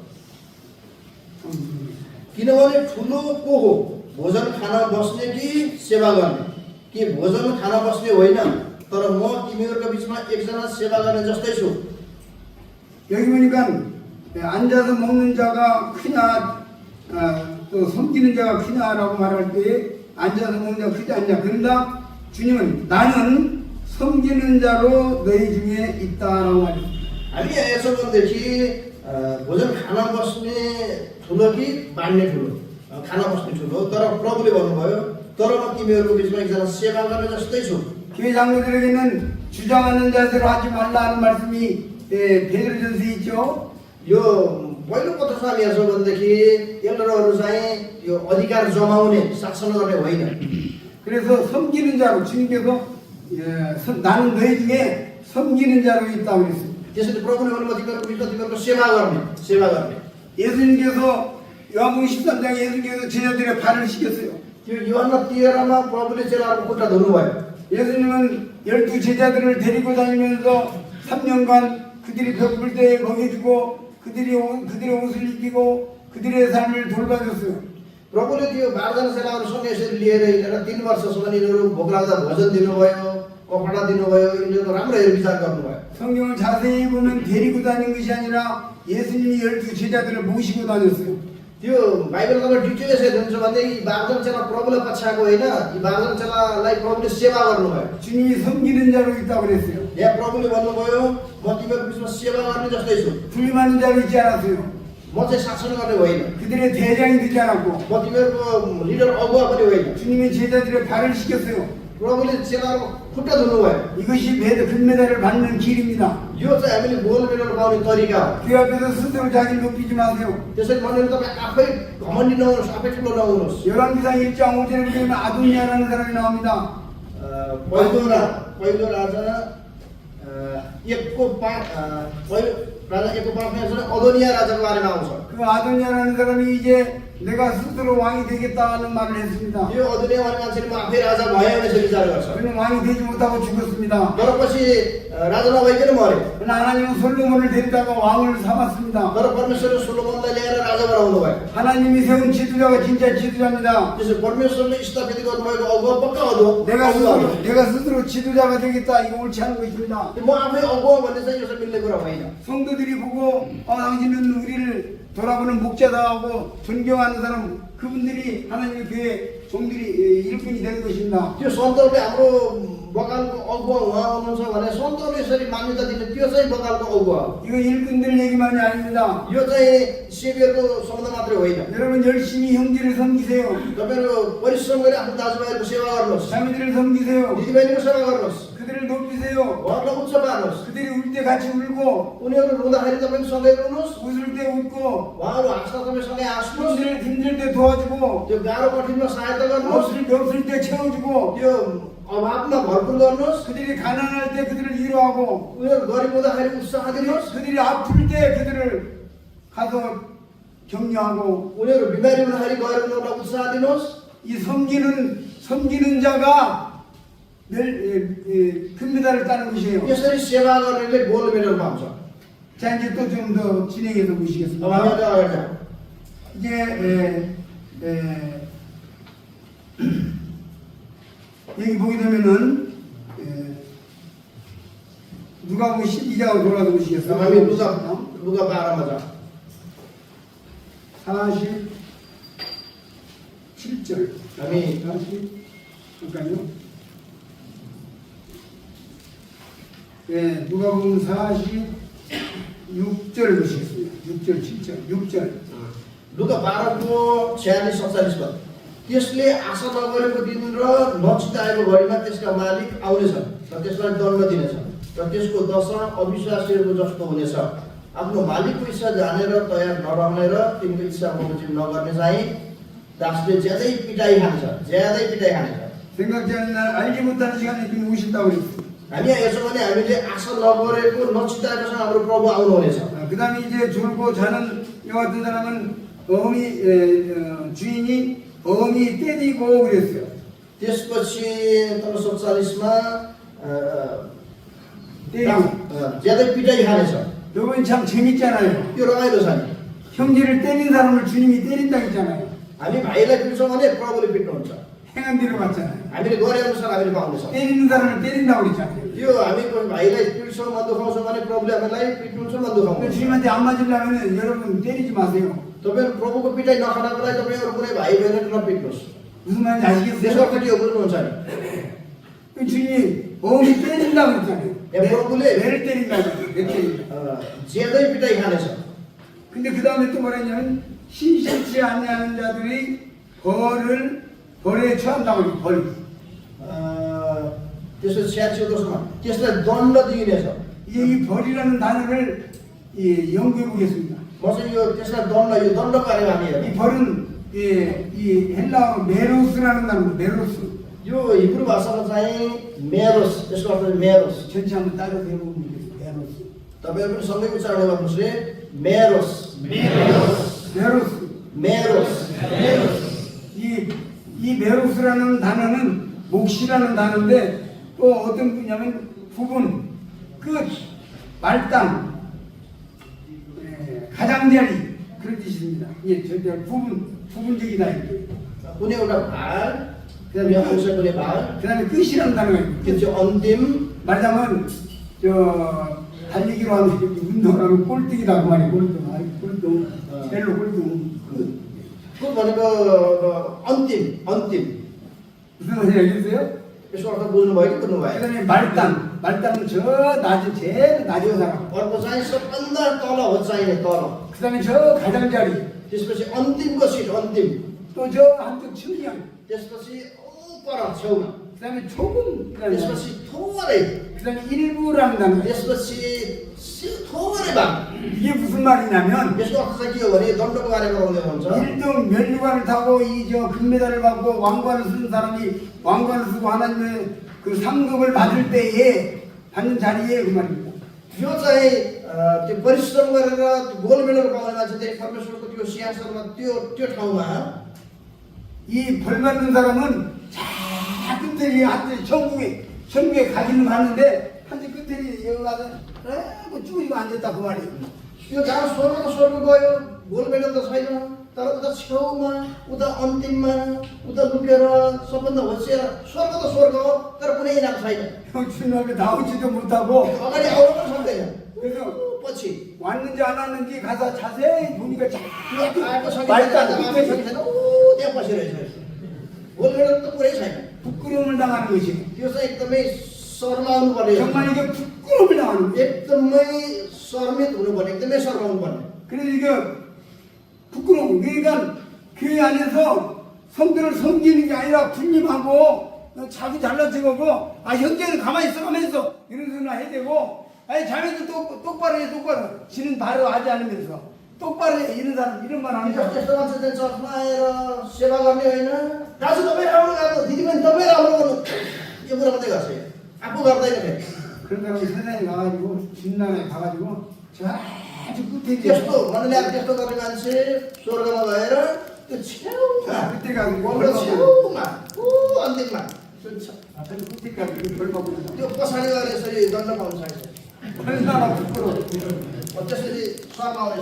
किनभने ठुलो को हो भोजन खान बस्ने कि सेवा गर्ने कि भोजन खान बस्ने होइन तर म तिमीहरूको बिचमा एकजना सेवा गर्ने जस्तै छु। 여기 보니까 앉아서 먹는 자가 크냐 또 섬기는 자가 크냐라고 말할 때 앉아서 먹는 자가 크지 않냐. 그런다 주님은 나는 섬기는 자로 너희 중에 있다라고 말했습니다. हामी यहाँ हेर्छौँ भनेदेखि भोजन खान बस्ने ठुलो कि बाँड्ने ठुलो खान बस्ने ठुलो तर प्रभुले भन्नुभयो तर म तिमीहरूको बिचमा एकजना सेवा गर्ने जस्तै छु। 교회 장로들에게는 주장하는 자세로 하지 말라는 말씀이 베드로전서에 있죠. यो पहिलो पत्रमा हामी हेर्छौँ भनेदेखि एल्डरहरू चाहिँ यो अधिकार जमाउने शासन गर्ने होइन। 그래서 섬기는 자로 주님께서 나는 너희 중에 섬기는 자로 있다고 그랬습니다. त्यसैले प्रभुले भन्नुभयो तिमीहरूको बिचमा तिमीहरूको सेवा गर्ने। 예수님께서 요한복음 13장에 예수님께서 제자들의 발을 씻겼어요. त्यो योहन्ना 13मा प्रभुले चेलाहरूको खुट्टा धुनुभयो। 예수님은 12 제자들을 데리고 다니면서 3년간 그들이 배고플 때 먹여주고 그들의 옷을 입히고 그들의 삶을 돌봐줬어요. प्रभुले त्यो 12जना चेलाहरूसँग यसरी लिएर हिँडेर 3 वर्षसम्म यिनीहरू भोक लाग्दा भोजन दिनुभयो कपडा दिनुभयो यिनीहरूको राम्रो हेरविचार गर्नुभयो। 성경을 자세히 보면 데리고 다닌 것이 아니라 예수님이 12 제자들을 모시고 다녔어요. त्यो बाइबलमा डिटेल यसरी हुन्छ भने यी 12जना चेला प्रभुले पछ्याएको होइन यी 12जना चेलालाई प्रभुले सेवा गर्नुभयो। 주님이 섬기는 자로 있다고 그랬어요. यहाँ प्रभुले भन्नुभयो म तिमीहरूको बिचमा सेवा गर्ने जस्तै छु। 불림하는 자로 있지 않았어요. म चाहिँ शासन गर्ने होइन 그들의 대장이 되지 않았고 म तिमीहरूको लिडर अगुवा पनि होइन। 주님이 제자들의 발을 씻겼어요. प्रभुले चेलाको खुट्टा धुनुभयो। 이것이 금메달을 받는 길입니다. यो चाहिँ हामीले गोल्ड मेडल पाउने तरिका हो। 그 앞에서 스스로 자기를 높이지 마세요. त्यसैले मण्डली तपाईँ आफै घमण्डी नहुनुहोस्, आफै ठुलो नहुनुहोस्। 열왕기상 1장 5절에 보면 아도니아라는 사람이 나옵니다. पहिलो राजा एकको राजा एकको पाठमा अदोनिया राजाको बारेमा आउँछ। 그 아도니아라는 사람이 이제 내가 스스로 왕이 되겠다는 말을 했습니다. यो अदोनिया भन्ने मान्छेले म आफै राजा भए भनेर विचार गर्छ। 그는 왕이 되지 못하고 죽었습니다. तर पछि राजा नभइकन मर्यो। 그러나 하나님은 솔로몬을 데리다가 왕을 삼았습니다. तर परमेश्वरले सोलोमनलाई ल्याएर राजा बनाउनु भयो। 하나님이 세운 지도자가 진짜 지도자입니다. त्यसो परमेश्वरले स्थापित गर्नुभएको अगुवा पक्का अगुवा। 내가 스스로 지도자가 되겠다 이거 옳지 않은 것입니다. म आफै अगुवा भन्ने चाहिँ यो चाहिँ मिल्ने कुरा होइन। 성도들이 보고 당신은 우리를 돌아보는 목자다 하고 존경하는 사람 그분들이 하나님의 교회 종들이 일꾼이 되는 것입니다. त्यो सन्तहरूले हाम्रो बगानको अगुवा उहाँ हुनुहुन्छ भने सन्तहरूले यसरी मान्यता दिने त्यो चाहिँ बगानको अगुवा हो। 이거 일꾼들 얘기만이 아닙니다. यो चाहिँ सेवियरको शब्द मात्रै होइन। 여러분 열심히 형제를 섬기세요. तपाईहरु परिश्रम गरी आफ्नो दाजुभाइहरूको सेवा गर्नुहोस्। 자매들을 섬기세요. दिदीबहिनीको सेवा गर्नुहोस्। 그들을 높이세요. उहाँहरूलाई उच्च पार्नुहोस्। 그들이 울 때 같이 울고 उनीहरू रुँदाखेरि तपाईँ सँगै रुनुहोस्। 웃을 때 웃고 उहाँहरू हाँस्दा तपाईँ सँगै हाँस्नुहोस्। 힘들 때 도와주고 त्यो गाह्रो कठिनमा सहायता गर्नुहोस्। 없을 때 채워주고 त्यो अभावमा भरपुर गर्नुहोस्। 그들이 가난할 때 그들을 위로하고 उनीहरू गरिब हुँदाखेरि उत्साह दिनुहोस्। 그들이 아플 때 그들을 가서 격려하고 उनीहरू बिमारी हुँदाखेरि गएर उनीहरूलाई उत्साह दिनुहोस्। 이 섬기는 자가 늘 금메달을 따는 것이에요. यसरी सेवा गर्नेले गोल्ड मेडल पाउँछ। 자 이제 또 좀 더 진행해서 अब हामी 보시겠습니다. अगाडि जाउँ। 이제 여기 보게 되면은 누가복음 12장으로 돌아서 अब हामी 보시겠어요. लुगा 12मा जाउँ। 47절. हामी 잠깐요. 예, 누가복음 46절 보시겠습니다. 6절, 7절, 6절. लुगा 12को 46-47 पद। त्यसले आशा नगरेको दिन र नचिताएको घडीमा त्यसका मालिक आउनेछ र त्यसलाई दण्ड दिनेछ र त्यसको दशा अविश्वासीहरूको जस्तो हुनेछ। आफ्नो मालिकको इच्छा जानेर तयार नरहने र तिनको इच्छा बमोजिम नगर्ने चाहिँ दासले ज्यादै पिटाइ खानेछ। 생각지 않는 날 알지 못하는 시간에 주님 오신다고 그랬어요. हामी यहाँ हेर्छौँ भने हामीले आशा नगरेको नचिताएकोसँग हाम्रो प्रभु आउनुहुनेछ। 그 दामी 이제 졸고 자는 여 같은 사람은 주인이 어미 때리고 그랬어요. त्यसपछि तल 47मा 때리고. ज्यादै पिटाइ खानेछ। 여러분 참 재밌잖아요. यो रमाइलो छ नि। 형제를 때린 사람을 주님이 때린다 했잖아요. हामी भाइलाई पिट्छौँ भने प्रभुले पिट्नुहुन्छ। 행한 대로 맞잖아요. हामीले गरे अनुसार हामीले पाउनेछौँ। 때리는 사람을 때린다고 그랬잖아요. यो हामी भाइलाई पिट्छौँ मन दुखाउँछौँ भने प्रभुले हामीलाई पिट्नुहुन्छ मन 근데 दुखाउनुहुन्छ। 주님한테 안 맞으려면 여러분 때리지 마세요. तपाईँहरू प्रभुको पिटाइ नखानको लागि तपाईँहरू कुनै भाइ बहिनीहरू नपिट्नुहोस्। 무슨 말인지 त्यसको 아시겠어요? अगाडि यो बुझ्नुहुन्छ नि। 그 주님이 어미 때린다고 그랬잖아요. प्रभुले 내를 때린다고 그랬어요. 내 때린다. ज्यादै पिटाइ खानेछ। 근데 그 다음에 또 뭐라 했냐면 신실치 않는 자들이 벌에 처한다고 그랬어요. 벌. त्यसको 86 दोस्रोमा त्यसलाई दण्ड दिइनेछ। 이제 이 벌이라는 단어를 연구해 보겠습니다. म चाहिँ यो त्यसलाई यो दण्डको बारेमा हामी हेरौँ। 이 벌은 이 헬라어로 메로스라는 단어입니다. 메로스. यो हिब्रू भाषामा चाहिँ मेरोस, त्यसको अर्थ चाहिँ मेरोस। 전체 한번 따로 해보면 되겠습니다. 메로스. तपाईँहरू पनि सँगै उच्चारण गर्नुहोस् रे। मेरोस। 메로스. 이 메로스라는 단어는 몫이라는 단어인데 또 어떤 분이냐면 부분, 끝, 말단, 가장자리 그런 뜻입니다. 이게 절대 부분적이다 이게. कुनै एउटा भाग, 그다음에 अंश कुनै भाग, 그다음에 끝이라는 단어가 있고. त्यो चाहिँ अन्तिम। 말하자면 달리기로 하는 운동을 하면 꼴등이다 그 말이에요. 꼴등. 벨로 꼴등. 끝 भनेको अन्तिम। 무슨 말인지 알겠어요? यसको अर्थ बुझ्नुभयो कि बुझ्नु भएन? 그다음에 말단은 저 제일 낮은 사람. अर्को चाहिँ सबभन्दा तल हो चाहिने तल। 그다음에 저 가장자리. त्यसपछि अन्तिमको सिट अन्तिम। 또 저 한쪽 측면. त्यसपछि पर छेउमा। 그 다음에 조금이라는 단어, त्यसपछि थोरै, 그 다음에 일부라는 단어. त्यसपछि थोरै भाग। 이게 무슨 말이냐면 यसको अर्थ चाहिँ के हो भने दण्डको बारेमा बोल्दै हुनुहुन्छ। 1등 면류관을 타고 이 저 금메달을 받고 왕관을 쓰는 사람이 왕관을 쓰고 하나님의 그 상급을 받을 때에 받는 자리에 그 말입니다. यो चाहिँ त्यो परिश्रम गरेर गोल्ड मेडल पाउने मान्छे चाहिँ परमेश्वरको त्यो सिंहासनमा त्यो ठाउँमा 이 벌 받는 사람은 자 끝에 한테 천국에 가기는 가는데 한테 끝에 여기 가서 뭐 쭈그리고 앉았다 그 말이에요. त्यो जहाँ स्वर्ग गयो गोल्ड मेडल त छैन, तर उता छेउमा उता अन्तिममा उता लुकेर सबभन्दा होसियार स्वर्ग त स्वर्ग हो, तर कुनै इनाम छैन। 형 주님 앞에 나오지도 못하고 अगाडि आउन पनि सक्दैन। 그래서 पछि 왔는지 안 왔는지 가서 자세히 보니까 자 आएको छ कि 말단 छैन, 끝에 छैन, त्यहाँ बसिरहेछ। गोल्ड मेडल त पुरै छैन। 부끄러움을 당하는 것이 त्यो चाहिँ एकदमै शर्माउनु पर्ने, 정말 이게 부끄러움을 당하는 거예요. एकदमै शर्मित हुनुपर्ने, एकदमै शर्माउनु पर्ने। 그래서 이게 부끄러워. 그러니까 교회 안에서 성도를 섬기는 게 아니라 군림하고 자기 잘나치고 아 형제는 가만히 있어 이런 소리나 해야 되고 아니 자네도 똑바로 해 똑바로 지는 바로 하지 않으면서 똑바로 해 이런 사람 이런 말 하는 त्यस्तो 사람 त्यस्तो मान्छे चाहिँ चर्चमा आएर सेवा गर्ने होइन, दाजु तपाईँ राम्रो गर्नु, दिदीबहिनी तपाईँ राम्रो गर्नु, यो कुरा मात्रै गर्छ। आफू गर्दैन फेरि। 그런 사람이 세상에 가가지고 진난에 가가지고 저 아주 끝에 त्यस्तो मनले अब त्यस्तो गर्ने मान्छे स्वर्गमा गएर त्यो छेउमा, 그때 가서 गोल्ड छेउमा, अन्तिममा 하여튼 끝에 가서 벌 받고 त्यो पछाडि गएर यसरी दण्ड पाउन सक्छ। 얼마나 부끄러워. त्यसरी शर्माउने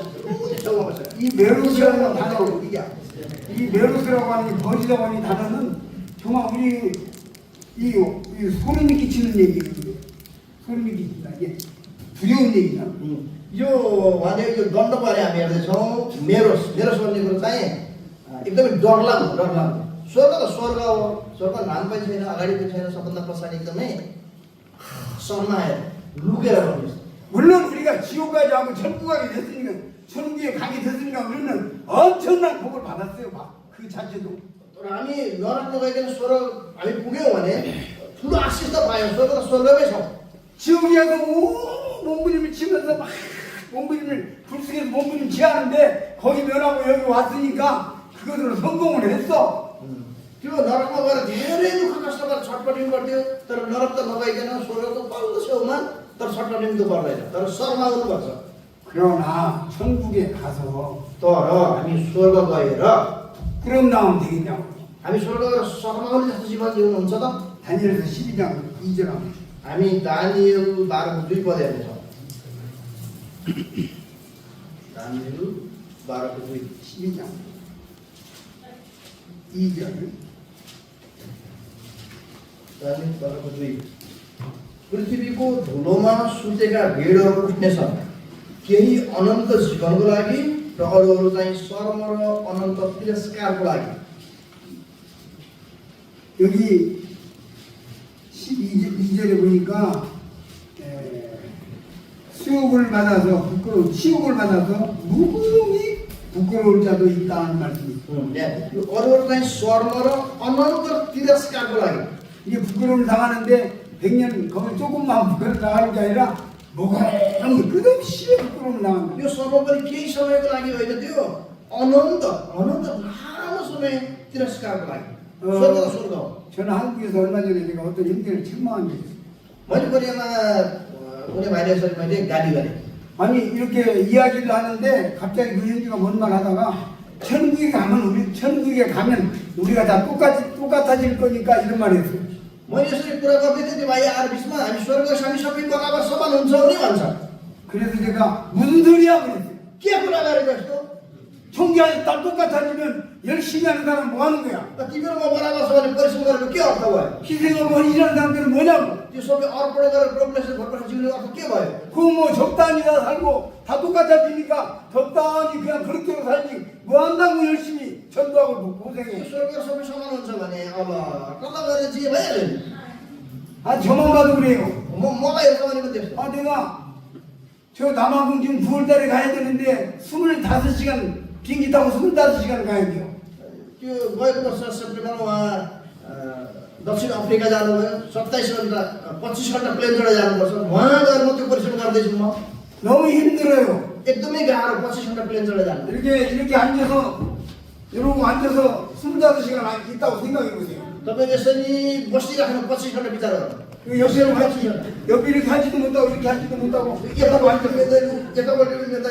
छेउमा बसेर 이 메로스라는 단어 이게 이 메로스라고 하는 이 거지라고 하는 이 단어는 정말 우리 이 소름이 끼치는 얘기예요. 소름이 끼친다. 이게 두려운 얘기다. यो उहाँले यो दण्डको बारे हामी हेर्दैछौँ। मेरोस भन्ने कुरो चाहिँ एकदमै डरलाग्दो। स्वर्ग त स्वर्ग हो, स्वर्ग नाम पनि छैन, अगाडि पनि छैन, सबभन्दा पछाडि एकदमै शर्माएर लुकेर बस्नु। 물론 우리가 지옥 가지 않고 천국 가게 됐으니까 천국에 가게 됐으니까 우리는 엄청난 복을 받았어요. 그 자체도. तर हामी नरकमा गइकन स्वर्ग हामी पुग्यौँ भने ठुलो आशिष त पायौँ। स्वर्ग त स्वर्गमै छौँ। 지옥에 가서 몸부림을 치면서 막 몸부림을 불쑥해서 몸부림 치하는데 거기 면하고 여기 왔으니까 그것으로 성공을 했어. त्यो नरकमा गएर धेरै दुःख कष्ट गरेर छटपटिनु पर्थ्यो, तर नरक त नगइकन स्वर्गको पल्लो छेउमा तर छटपटिनु त पर्दैन, तर शर्माउनु पर्छ। 그러나 천국에 가서 तर हामी स्वर्ग गएर 그럼 나오면 되겠냐고. हामी स्वर्ग गएर शर्माउने जस्तो जीवन जिउनुहुन्छ त? 다니엘서 12장 2절 하면 हामी दानियल 12 को 2 पद हेर्नेछौँ। दानियल 12 को 2 12장 2절 दानियल 12 को 2 पृथ्वीको धुलोमा सुतेका भेडहरू उठ्नेछन्, केही अनन्त जीवनको लागि र अरूहरू चाहिँ शर्म र अनन्त तिरस्कारको लागि। 여기 12절에 보니까 수욕을 받아서 치욕을 받아서 무궁히 부끄러울 자도 있다는 말씀이 यो अरूहरू चाहिँ शर्म र अनन्त तिरस्कारको लागि। 이게 부끄러움을 당하는데 100년 거기 조금만 부끄러움 당하는 게 아니라 뭐가 끝없이 부끄러움을 당한다. यो सर्व पनि केही समयको लागि होइन, त्यो अनन्त लामो समय तिरस्कारको लागि। स्वर्ग त स्वर्ग हो। 저는 한국에서 얼마 전에 제가 어떤 형제를 책망한 게 있어요. मैले कोरियामा कुनै भाइले यसरी मैले गाली गरेँ। 아니 이렇게 이야기를 하는데 갑자기 그 형제가 뭔 말 하다가 천국에 가면 우리가 다 똑같아질 거니까 이런 말 했어요. मैले यसरी कुरा गर्दै थिएँ, त्यो भाइ आएर बिचमा हामी स्वर्ग हामी सबै बराबर समान हुन्छ नि भन्छ। 그래서 제가 무슨 소리야 그랬어요. के कुरा गरेको यस्तो? 총기한테 다 똑같아지면 열심히 하는 사람 뭐 하는 거야? तिम्रो म बराबर छ भने परिश्रम गरेको के अर्थ भयो? 희생하고 헌신하는 사람들은 뭐냐고? त्यो सबै अर्पण गरेर प्रभुले भरपर्छ जिउने अर्थ के भयो? 그거 뭐 적당히 다 살고 다 똑같아지니까 적당히 그냥 그렇게 살지 뭐 한다고 열심히 전도하고 고생해. स्वर्ग सबै समान हुन्छ भने अब कता गरेर जे भइहाल्यो नि। 아 저만 봐도 그래요. मलाई हेर्छ भने पनि त्यस्तो। 아 내가 저 남아공 지금 9월달에 가야 되는데 25시간 비행기 타고 25시간 가야 돼요. त्यो गएको वर्ष सेप्टेम्बरमा उहाँ दक्षिण अफ्रिका जानुभयो 27 घन्टा 25 घन्टा प्लेन चढेर जानुपर्छ वहाँ गएर म त्यो परिश्रम गर्दैछु म 너무 힘들어요. एकदमै गाह्रो 25 घन्टा प्लेन चढेर जानु 이렇게 앉아서 이러고 앉아서 25시간 있다고 생각해 보세요. तपाईँ यसरी बसिराख्नु 25 घन्टा बिताएर 그 옆에 같이 옆에 이렇게 하지도 못하고 이렇게 하지도 못하고 यतापट्टि मेन्दैन यतापट्टि मेन्दैन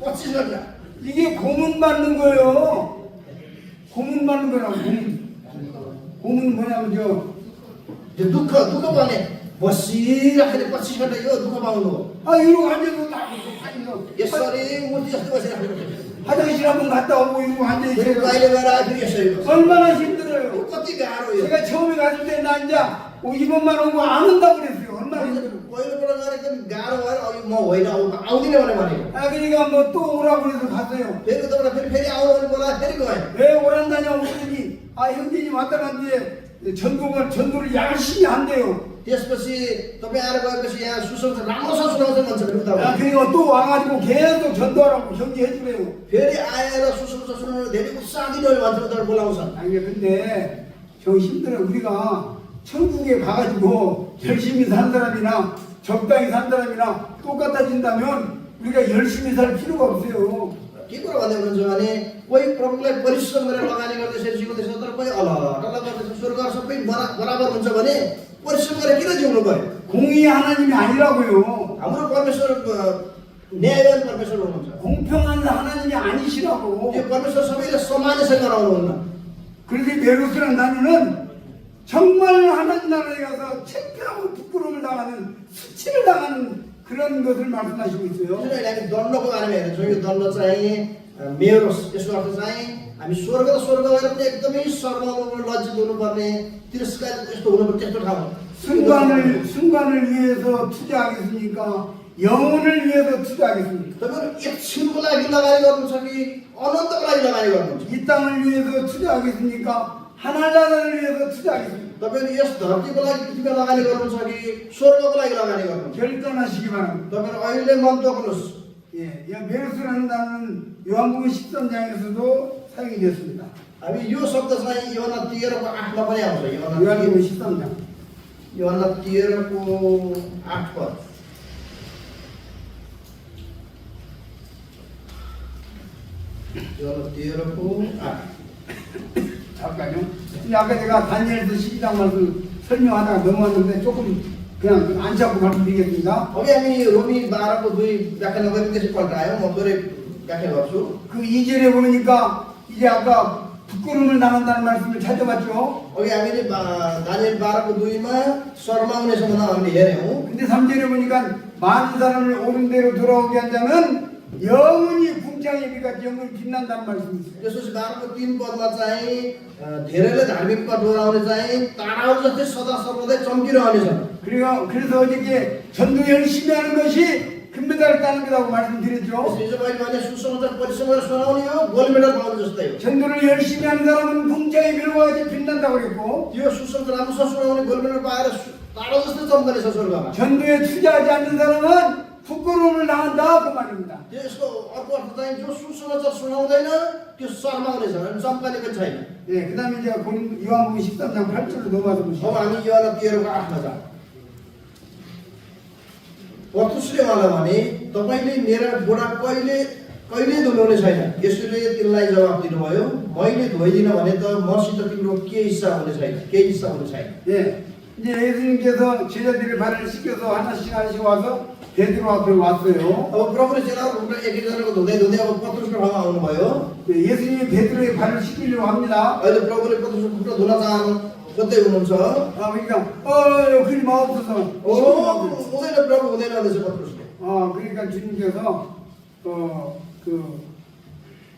25 घन्टा 이게 고문 받는 거예요. 고문 받는 거라고 고문. 고문 뭐냐면 त्यो दुःख पाउने बसिराखेर 25 घन्टा यो दुःख पाउनु हो 이러고 앉아서 딱 앉아서 यसरी मूर्ति जस्तो बसिराखेको 화장실 한번 갔다 오고 이러고 앉아 फेरि 있어요. बाहिर गएर आएर यसरी बस्छ। 얼마나 힘들어요. कति गाह्रो यो 제가 처음에 갔을 때 나 이제 이번만 오고 안 온다고 그랬어요. 얼마나 힘들어요. पहिलोपल्ट गएर एकदम गाह्रो भएर अब म होइन आउँदिनँ भनेको 그러니까 뭐 또 오라고 그래서 갔어요. फेरि उताबाट फेरि आउनु भने बोला फेरि गएँ 왜 오란다냐고 그러더니 형제님 왔다 간 뒤에 전도를 열심히 한대요. त्यसपछि तपाईँ आएर गएपछि यहाँ सुसमाचार राम्रोसँग सुनाउँछ भन्छ फेरि उताबाट 그리고 또 와가지고 계속 전도하라고 경기해주래요. फेरि आएर सुसमाचार सुनाउनु धेरै उत्साह दिनु भन्छ उताबाट बोलाउँछ 근데 저 힘들어. 우리가 천국에 가가지고 열심히 산 사람이나 적당히 산 사람이나 똑같아진다면 우리가 열심히 살 필요가 없어요. के कुरा भन्दै हुनुहुन्छ भने कोही प्रभुलाई परिश्रम गरेर लगानी गर्दैछ जिउँदैछ तर कोही अलग गर्दैछ स्वर्ग सबै बराबर हुन्छ भने परिश्रम गरेर किन जिउनु पर्यो 공의 하나님이 아니라고요. हाम्रो परमेश्वर न्यायवान परमेश्वर हुनुहुन्छ 공평한 하나님이 아니시라고. त्यो परमेश्वर सबैले समानसँग गराउनुहुन्न 그래서 메르스라는 단어는 정말 하나님 나라에 가서 창피하고 부끄러움을 당하는 수치를 당하는 그런 것을 말씀하시고 있어요. जुन अहिले हामी दण्डको बारेमा हेर्छौँ यो दण्ड चाहिँ मेरोस यसको अर्थ चाहिँ हामी स्वर्ग र स्वर्ग गएर पनि एकदमै शर्माउनु लज्जित हुनुपर्ने तिरस्कार यस्तो हुनुपर्ने त्यस्तो ठाउँ 순간을 위해서 투자하겠습니까? 영혼을 위해서 투자하겠습니까? तपाईँहरू एकछिनको लागि लगानी गर्नुहुन्छ कि अनन्तको लागि लगानी गर्नुहुन्छ 이 땅을 위해서 투자하겠습니까? 하늘나라를 위해서 투자하겠습니까? तपाईँहरू यस धरतीको लागि पृथ्वीमा लगानी गर्नुहुन्छ कि स्वर्गको लागि लगानी गर्नुहुन्छ 결단하시기 바랍니다. तपाईँहरू अहिले मन तोक्नुहोस् 예, 이 메르스라는 단어는 요한복음 13장에서도 사용이 됐습니다. हामी यो शब्द चाहिँ योहन्ना 13 को 8 मा पनि आउँछ 요한복음 13장. योहन्ना 13 को 8 पद योहन्ना 13 को 8 잠깐요. 아까 제가 다니엘서 12장 말씀 설명하다가 넘어왔는데 조금 그냥 안 잡고 말씀드리겠습니다. अघि हामी रोमी 12 को 2 व्याख्या नगरी त्यसै पल्टायौँ म थोरै व्याख्या गर्छु 그 2절에 보니까 이제 아까 부끄러움을 당한다는 말씀을 찾아봤죠. अघि हामीले दानियल 12 को 2 मा शर्माउने सम्बन्धमा हामीले हेर्यौँ 근데 3절에 보니까 많은 사람을 옳은 대로 돌아오게 한 자는 영원히 궁창의 빛같이 영원히 빛난다는 말씀이 있어요. त्यसपछि 12 को 3 पदमा चाहिँ धेरैले धार्मिकमा डोराउने चाहिँ ताराहरू जस्तै सदा सर्वदै चम्किरहनेछन् 그래서 어저께 전도 열심히 하는 것이 금메달을 따는 거라고 말씀드렸죠. हिजो मैले भने सुसमाचार परिश्रम गरेर सुनाउने हो गोल्ड मेडल पाउनु जस्तै हो 전도를 열심히 하는 사람은 궁창의 별과 같이 빛난다고 그랬고 त्यो सुसमाचार राम्रोसँग सुनाउने गोल्ड मेडल पाएर तारा जस्तै चम्कनेछ स्वर्गमा 전도에 투자하지 않는 사람은 부끄러움을 당한다 그 말입니다. त्यसको अर्को अर्थ चाहिँ जो सुसमाचार सुनाउँदैन त्यो शर्माउनेछ अनि चम्कने पनि छैन 예, 그다음에 이제 요한복음 13장 8절로 넘어가서 अब 보시죠. हामी योहन्ना 13 को 8 मा जाउँ पत्रुसले उहाँलाई भने तपाईँले मेरा बुढा कहिले धुलाउने छैन यसुले तिनलाई जवाफ दिनुभयो मैले धोइदिन भने त मसित तिम्रो के हिस्सा हुने छैन केही हिस्सा हुने छैन 예, 이제 예수님께서 제자들의 발을 씻겨서 하나씩 와서 베드로 앞에 왔어요. अब प्रभुले चेलाहरू एक एकजनाको धुँदै धुँदै अब पत्रुसको ठाउँमा आउनुभयो 예, 예수님이 베드로의 발을 씻기려고 합니다. अहिले प्रभुले पत्रुसको खुट्टा धुन चाहनु खोज्दै हुनुहुन्छ 그러니까 그리 마옵소서. हुँदैन प्रभु हुँदैन भन्दैछ पत्रुसले 그러니까 주님께서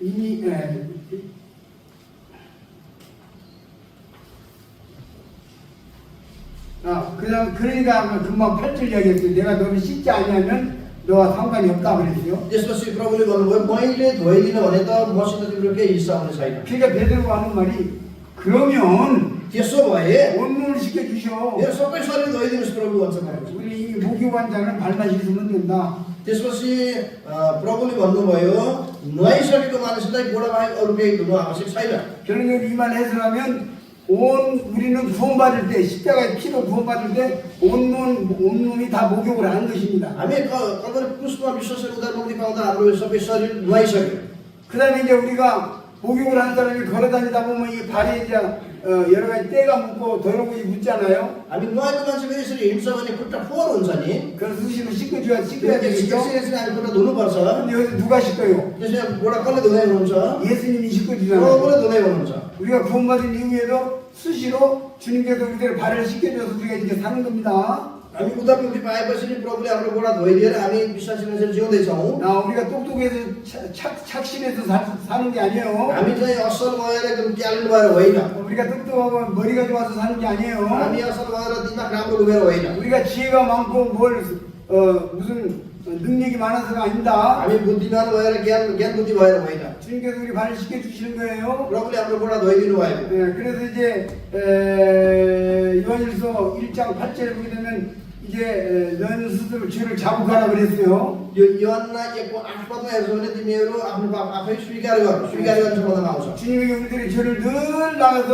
이미 그러니까 금방 8절 이야기했어요. 내가 너를 씻지 아니하면 너와 상관이 없다 그랬어요. त्यसपछि प्रभुले भन्नुभयो मैले धोइदिन भने त मसित तिम्रो केही हिस्सा हुने छैन 그러니까 베드로가 하는 말이 그러면 त्यसो भए 온몸을 씻겨주셔. मेरो सबै शरीर धोइदिनुहोस् प्रभु भन्छ पत्रुसले 우리 이 무교한 자는 발만 씻으면 된다. त्यसपछि प्रभुले भन्नुभयो नुहाइसकेको मानिसलाई बुढा बाहेक अरू केही धुनु आवश्यक छैन 결국은 이 말 해석하면 우리는 구원받을 때 십자가의 피로 구원받을 때 온몸이 다 목욕을 하는 것입니다. हामी कल्पना क्रुसमा विश्वासले उद्धार मुक्ति पाउँदा हाम्रो सबै शरीर नुहाइसक्यो। 그 다음에 이제 우리가 목욕을 하는 사람이 걸어다니다 보면 이 발에 이제 여러 가지 때가 묻고 더러운 것이 묻잖아요. हामी नुहाएको मान्छेको यसरी हिँड्छ भने खुट्टा फोहोर हुन्छ नि। 그래서 수시로 씻겨야 되겠죠. यसरी हामी खुट्टा धुनुपर्छ। 근데 여기서 누가 씻겨요? त्यसमा गोडा कसले धुँदै हुनुहुन्छ? 예수님이 씻겨주잖아요. प्रभुले धुँदै हुनुहुन्छ। 우리가 구원받은 이후에도 수시로 주님께서 우리들 발을 씻겨줘서 우리가 이렇게 사는 겁니다. हामी उद्धार मुक्ति पाएपछि नि प्रभुले हाम्रो गोडा धोइदिएर हामी विश्वासी मान्छेहरू जिउँदैछौँ। 우리가 똑똑해서 착실해서 사는 게 아니에요. हामी चाहिँ असल भएर एकदम ट्यालेन्ट भएर होइन। 우리가 똑똑하고 머리가 좋아서 사는 게 아니에요. हामी असल भएर दिमाग राम्रो घुमेर होइन। 우리가 지혜가 많고 무슨 능력이 많아서가 아닙니다. हामी बुद्धिमान भएर ज्ञान बुद्धि भएर होइन। 주님께서 우리 발을 씻겨주시는 거예요. प्रभुले हाम्रो गोडा धोइदिनु भएको। 그래서 이제 요한일서 1장 8절에 보게 되면 이제 너는 스스로 죄를 자복하라 그랬어요. यो योहन्ना 1:8 हेर्छौ भने तिमीहरू आफ्नो पाप आफै स्वीकार गर्ने सम्बन्धमा आउँछ। 주님에게 우리들의 죄를 늘 나가서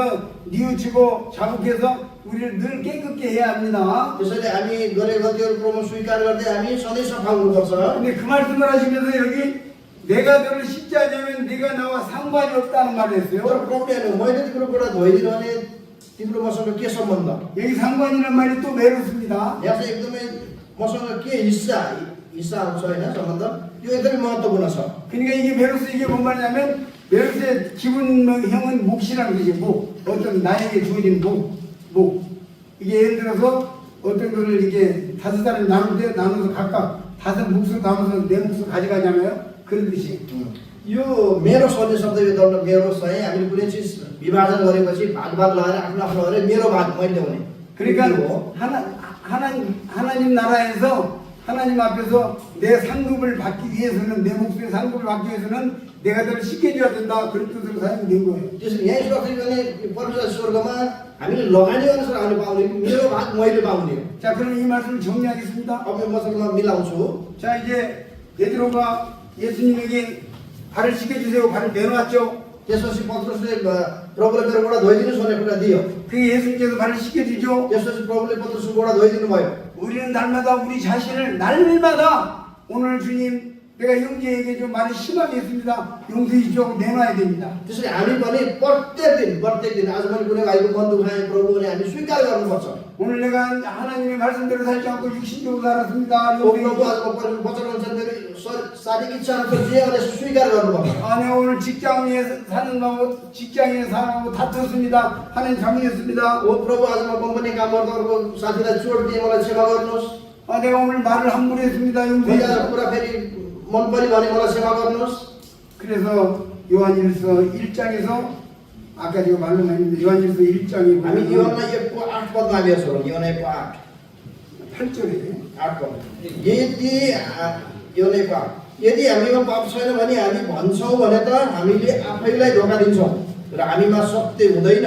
뉘우치고 자복해서 우리를 늘 깨끗게 해야 합니다. त्यसैले हामी गरेका गल्तीहरू प्रभु स्वीकार गर्दै हामी सधैँ सफा हुनुपर्छ। 근데 그 말씀을 하시면서 여기 내가 너를 씻지 않으면 네가 나와 상관이 없다는 말을 तर 했어요. प्रभुले मैले तिम्रो गोडा धोइदिनु भने तिम्रो मसँग के सम्बन्ध? 여기 상관이라는 말이 또 매롭습니다. यहाँ चाहिँ एकदमै मसँग के हिस्सा हुन्छ होइन सम्बन्ध? यो एकदमै महत्त्वपूर्ण छ। 그러니까 이게 메로스 이게 뭔 말이냐면 메로스의 기분형은 몫이라는 거지. 목. 어떤 나에게 주어진 목. 이게 예를 들어서 어떤 거를 이게 5사람이 나눌 때 나눠서 각각 5 몫을 나눠서 내 몫을 가져가잖아요. 그런 뜻이. यो मेरो भन्ने शब्द यो दण्ड मेरो चाहिँ हामीले कुनै चिज विभाजन गरेपछि भाग लगाएर आफ्नो गरेर मेरो भाग मैले ल्याउने। 그러니까 하나님 나라에서 하나님 앞에서 내 상급을 받기 위해서는 내 몫의 상급을 받기 위해서는 내가 너를 씻겨줘야 된다. 그런 뜻으로 사용된 거예요. त्यसरी यहाँ ईश्वर भने परमेश्वर स्वर्गमा हामीले लगानी अनुसार हामीले पाउने मेरो भाग मैले पाउने। 자, 그럼 이 말씀을 정리하겠습니다. अब म मसँग मिलाउँछु। 자, 이제 베드로가 예수님에게 발을 씻겨주세요. 발을 내놓았죠. त्यसपछि पत्रुसले प्रभुले मेरो गोडा धोइदिनुहोस् भन्ने कुरा दियो। 그 예수님께서 발을 씻겨주죠. त्यसपछि प्रभुले पत्रुसको गोडा धोइदिनु भयो। 우리는 날마다 우리 자신을 날마다 오늘 주님 내가 형제에게 좀 말이 심하게 했습니다. 용서해 주시고 내놔야 됩니다. त्यसरी हामी पनि प्रत्येक दिन आज मैले कुनै भाइको मन दुखाएँ प्रभु भने हामी स्वीकार गर्नुपर्छ। 오늘 내가 하나님의 말씀대로 살지 않고 육신적으로 살았습니다. ओ प्रभु आज म वचन अनुसार मेरो शारीरिक इच्छा अनुसार जे भनेर स्वीकार गर्नुपर्छ। 내가 오늘 직장에 사는 거하고 직장에 사람하고 다퉜습니다. 하나님 잘못했습니다. ओ प्रभु आज म कम्पनी काम गर्दा अर्को साथीलाई चोट दिए मलाई क्षमा गर्नुहोस्। 내가 ओ늘 말을 함부로 했습니다. 용서해 मैले आज 주시고. कुरा फेरि मन परि भने मलाई क्षमा गर्नुहोस्। 그래서 요한일서 1장에서 아까 제가 말씀했는데 요한일서 1장에 हामी योहन्ना 1:8 हेर्छौँ। योहन्ना 1:8 8절에 8 यदि हामीमा पाप छैन भने हामी भन्छौँ भने त हामीले आफैलाई धोका दिन्छौँ र हामीमा सत्य हुँदैन।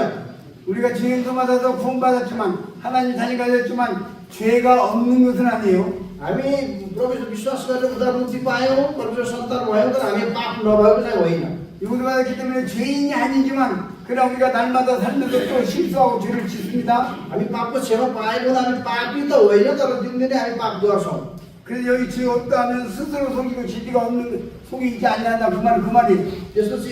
우리가 죄인도 받아서 구원받았지만 하나님 자녀가 되었지만 죄가 없는 것은 아니에요. हामी प्रभुमा विश्वास गरेर उद्धार मुक्ति पायौँ परमेश्वर सन्तान भयौँ तर हामी पाप नभएको चाहिँ होइन। 이것을 받았기 때문에 죄인이 아니지만 그러나 우리가 날마다 살면서 또 실수하고 죄를 짓습니다. हामी पापको क्षमा पाएको हामी पापी त होइन तर दिनदिनै हामी पाप गर्छौँ। 그래서 여기 죄 없다 하면 스스로 속이고 죄가 없는 속이 있지 않는다. 그 말은 그 말이에요. त्यसपछि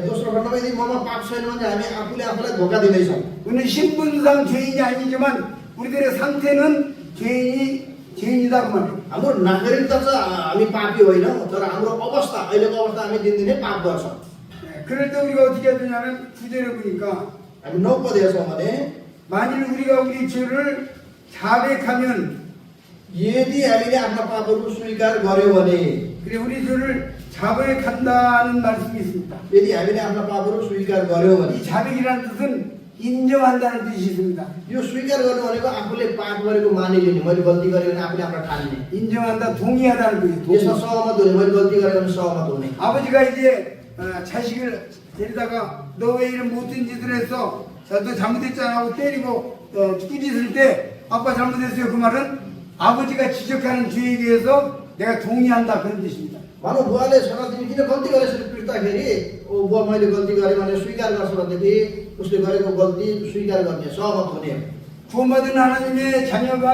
दोस्रो खण्डमा यदि ममा पाप छैन भने हामी आफूले आफूलाई धोका दिँदैछौँ। 우리는 신분상 죄인이 아니지만 우리들의 상태는 죄인이다 그 말이에요. हाम्रो नागरिकता चाहिँ हामी पापी होइनौँ तर हाम्रो अवस्था अहिलेको अवस्था हामी दिनदिनै पाप गर्छौँ। 그럴 때 우리가 어떻게 해야 되냐면 9절에 보니까 हामी 9 हेर्छौँ भने 만일 우리가 우리 죄를 자백하면 यदि हामीले आफ्ना पापहरू स्वीकार गर्यौँ भने 그래 우리 죄를 자백한다는 말씀이 있습니다. यदि हामीले आफ्ना पापहरू स्वीकार गर्यौँ भने 이 자백이라는 뜻은 인정한다는 뜻이 있습니다. यो स्वीकार गर्नु भनेको आफूले पाप गरेको मानिलिने मैले गल्ती गरेँ भने आफूले आफ्नो ठान्ने 인정한다, 동의하다는 뜻이에요. यसमा सहमत हुने मैले गल्ती गरेँ भने सहमत हुने। 아버지가 이제 자식을 데리다가 너 왜 이런 못된 짓을 했어? 너 잘못했잖아 하고 때리고 꾸짖을 때 아빠 잘못했어요. 그 말은 아버지가 지적하는 죄에 대해서 내가 동의한다 그런 뜻입니다. मानव बुवाले छोरा तिमी किन गल्ती गरेछौ पिट्दाखेरि ओ बुवा मैले गल्ती गरेँ भनेर स्वीकार गर्छ भनेदेखि उसले गरेको गल्ती स्वीकार गर्ने सहमत हुने हो। 구원받은 하나님의 자녀가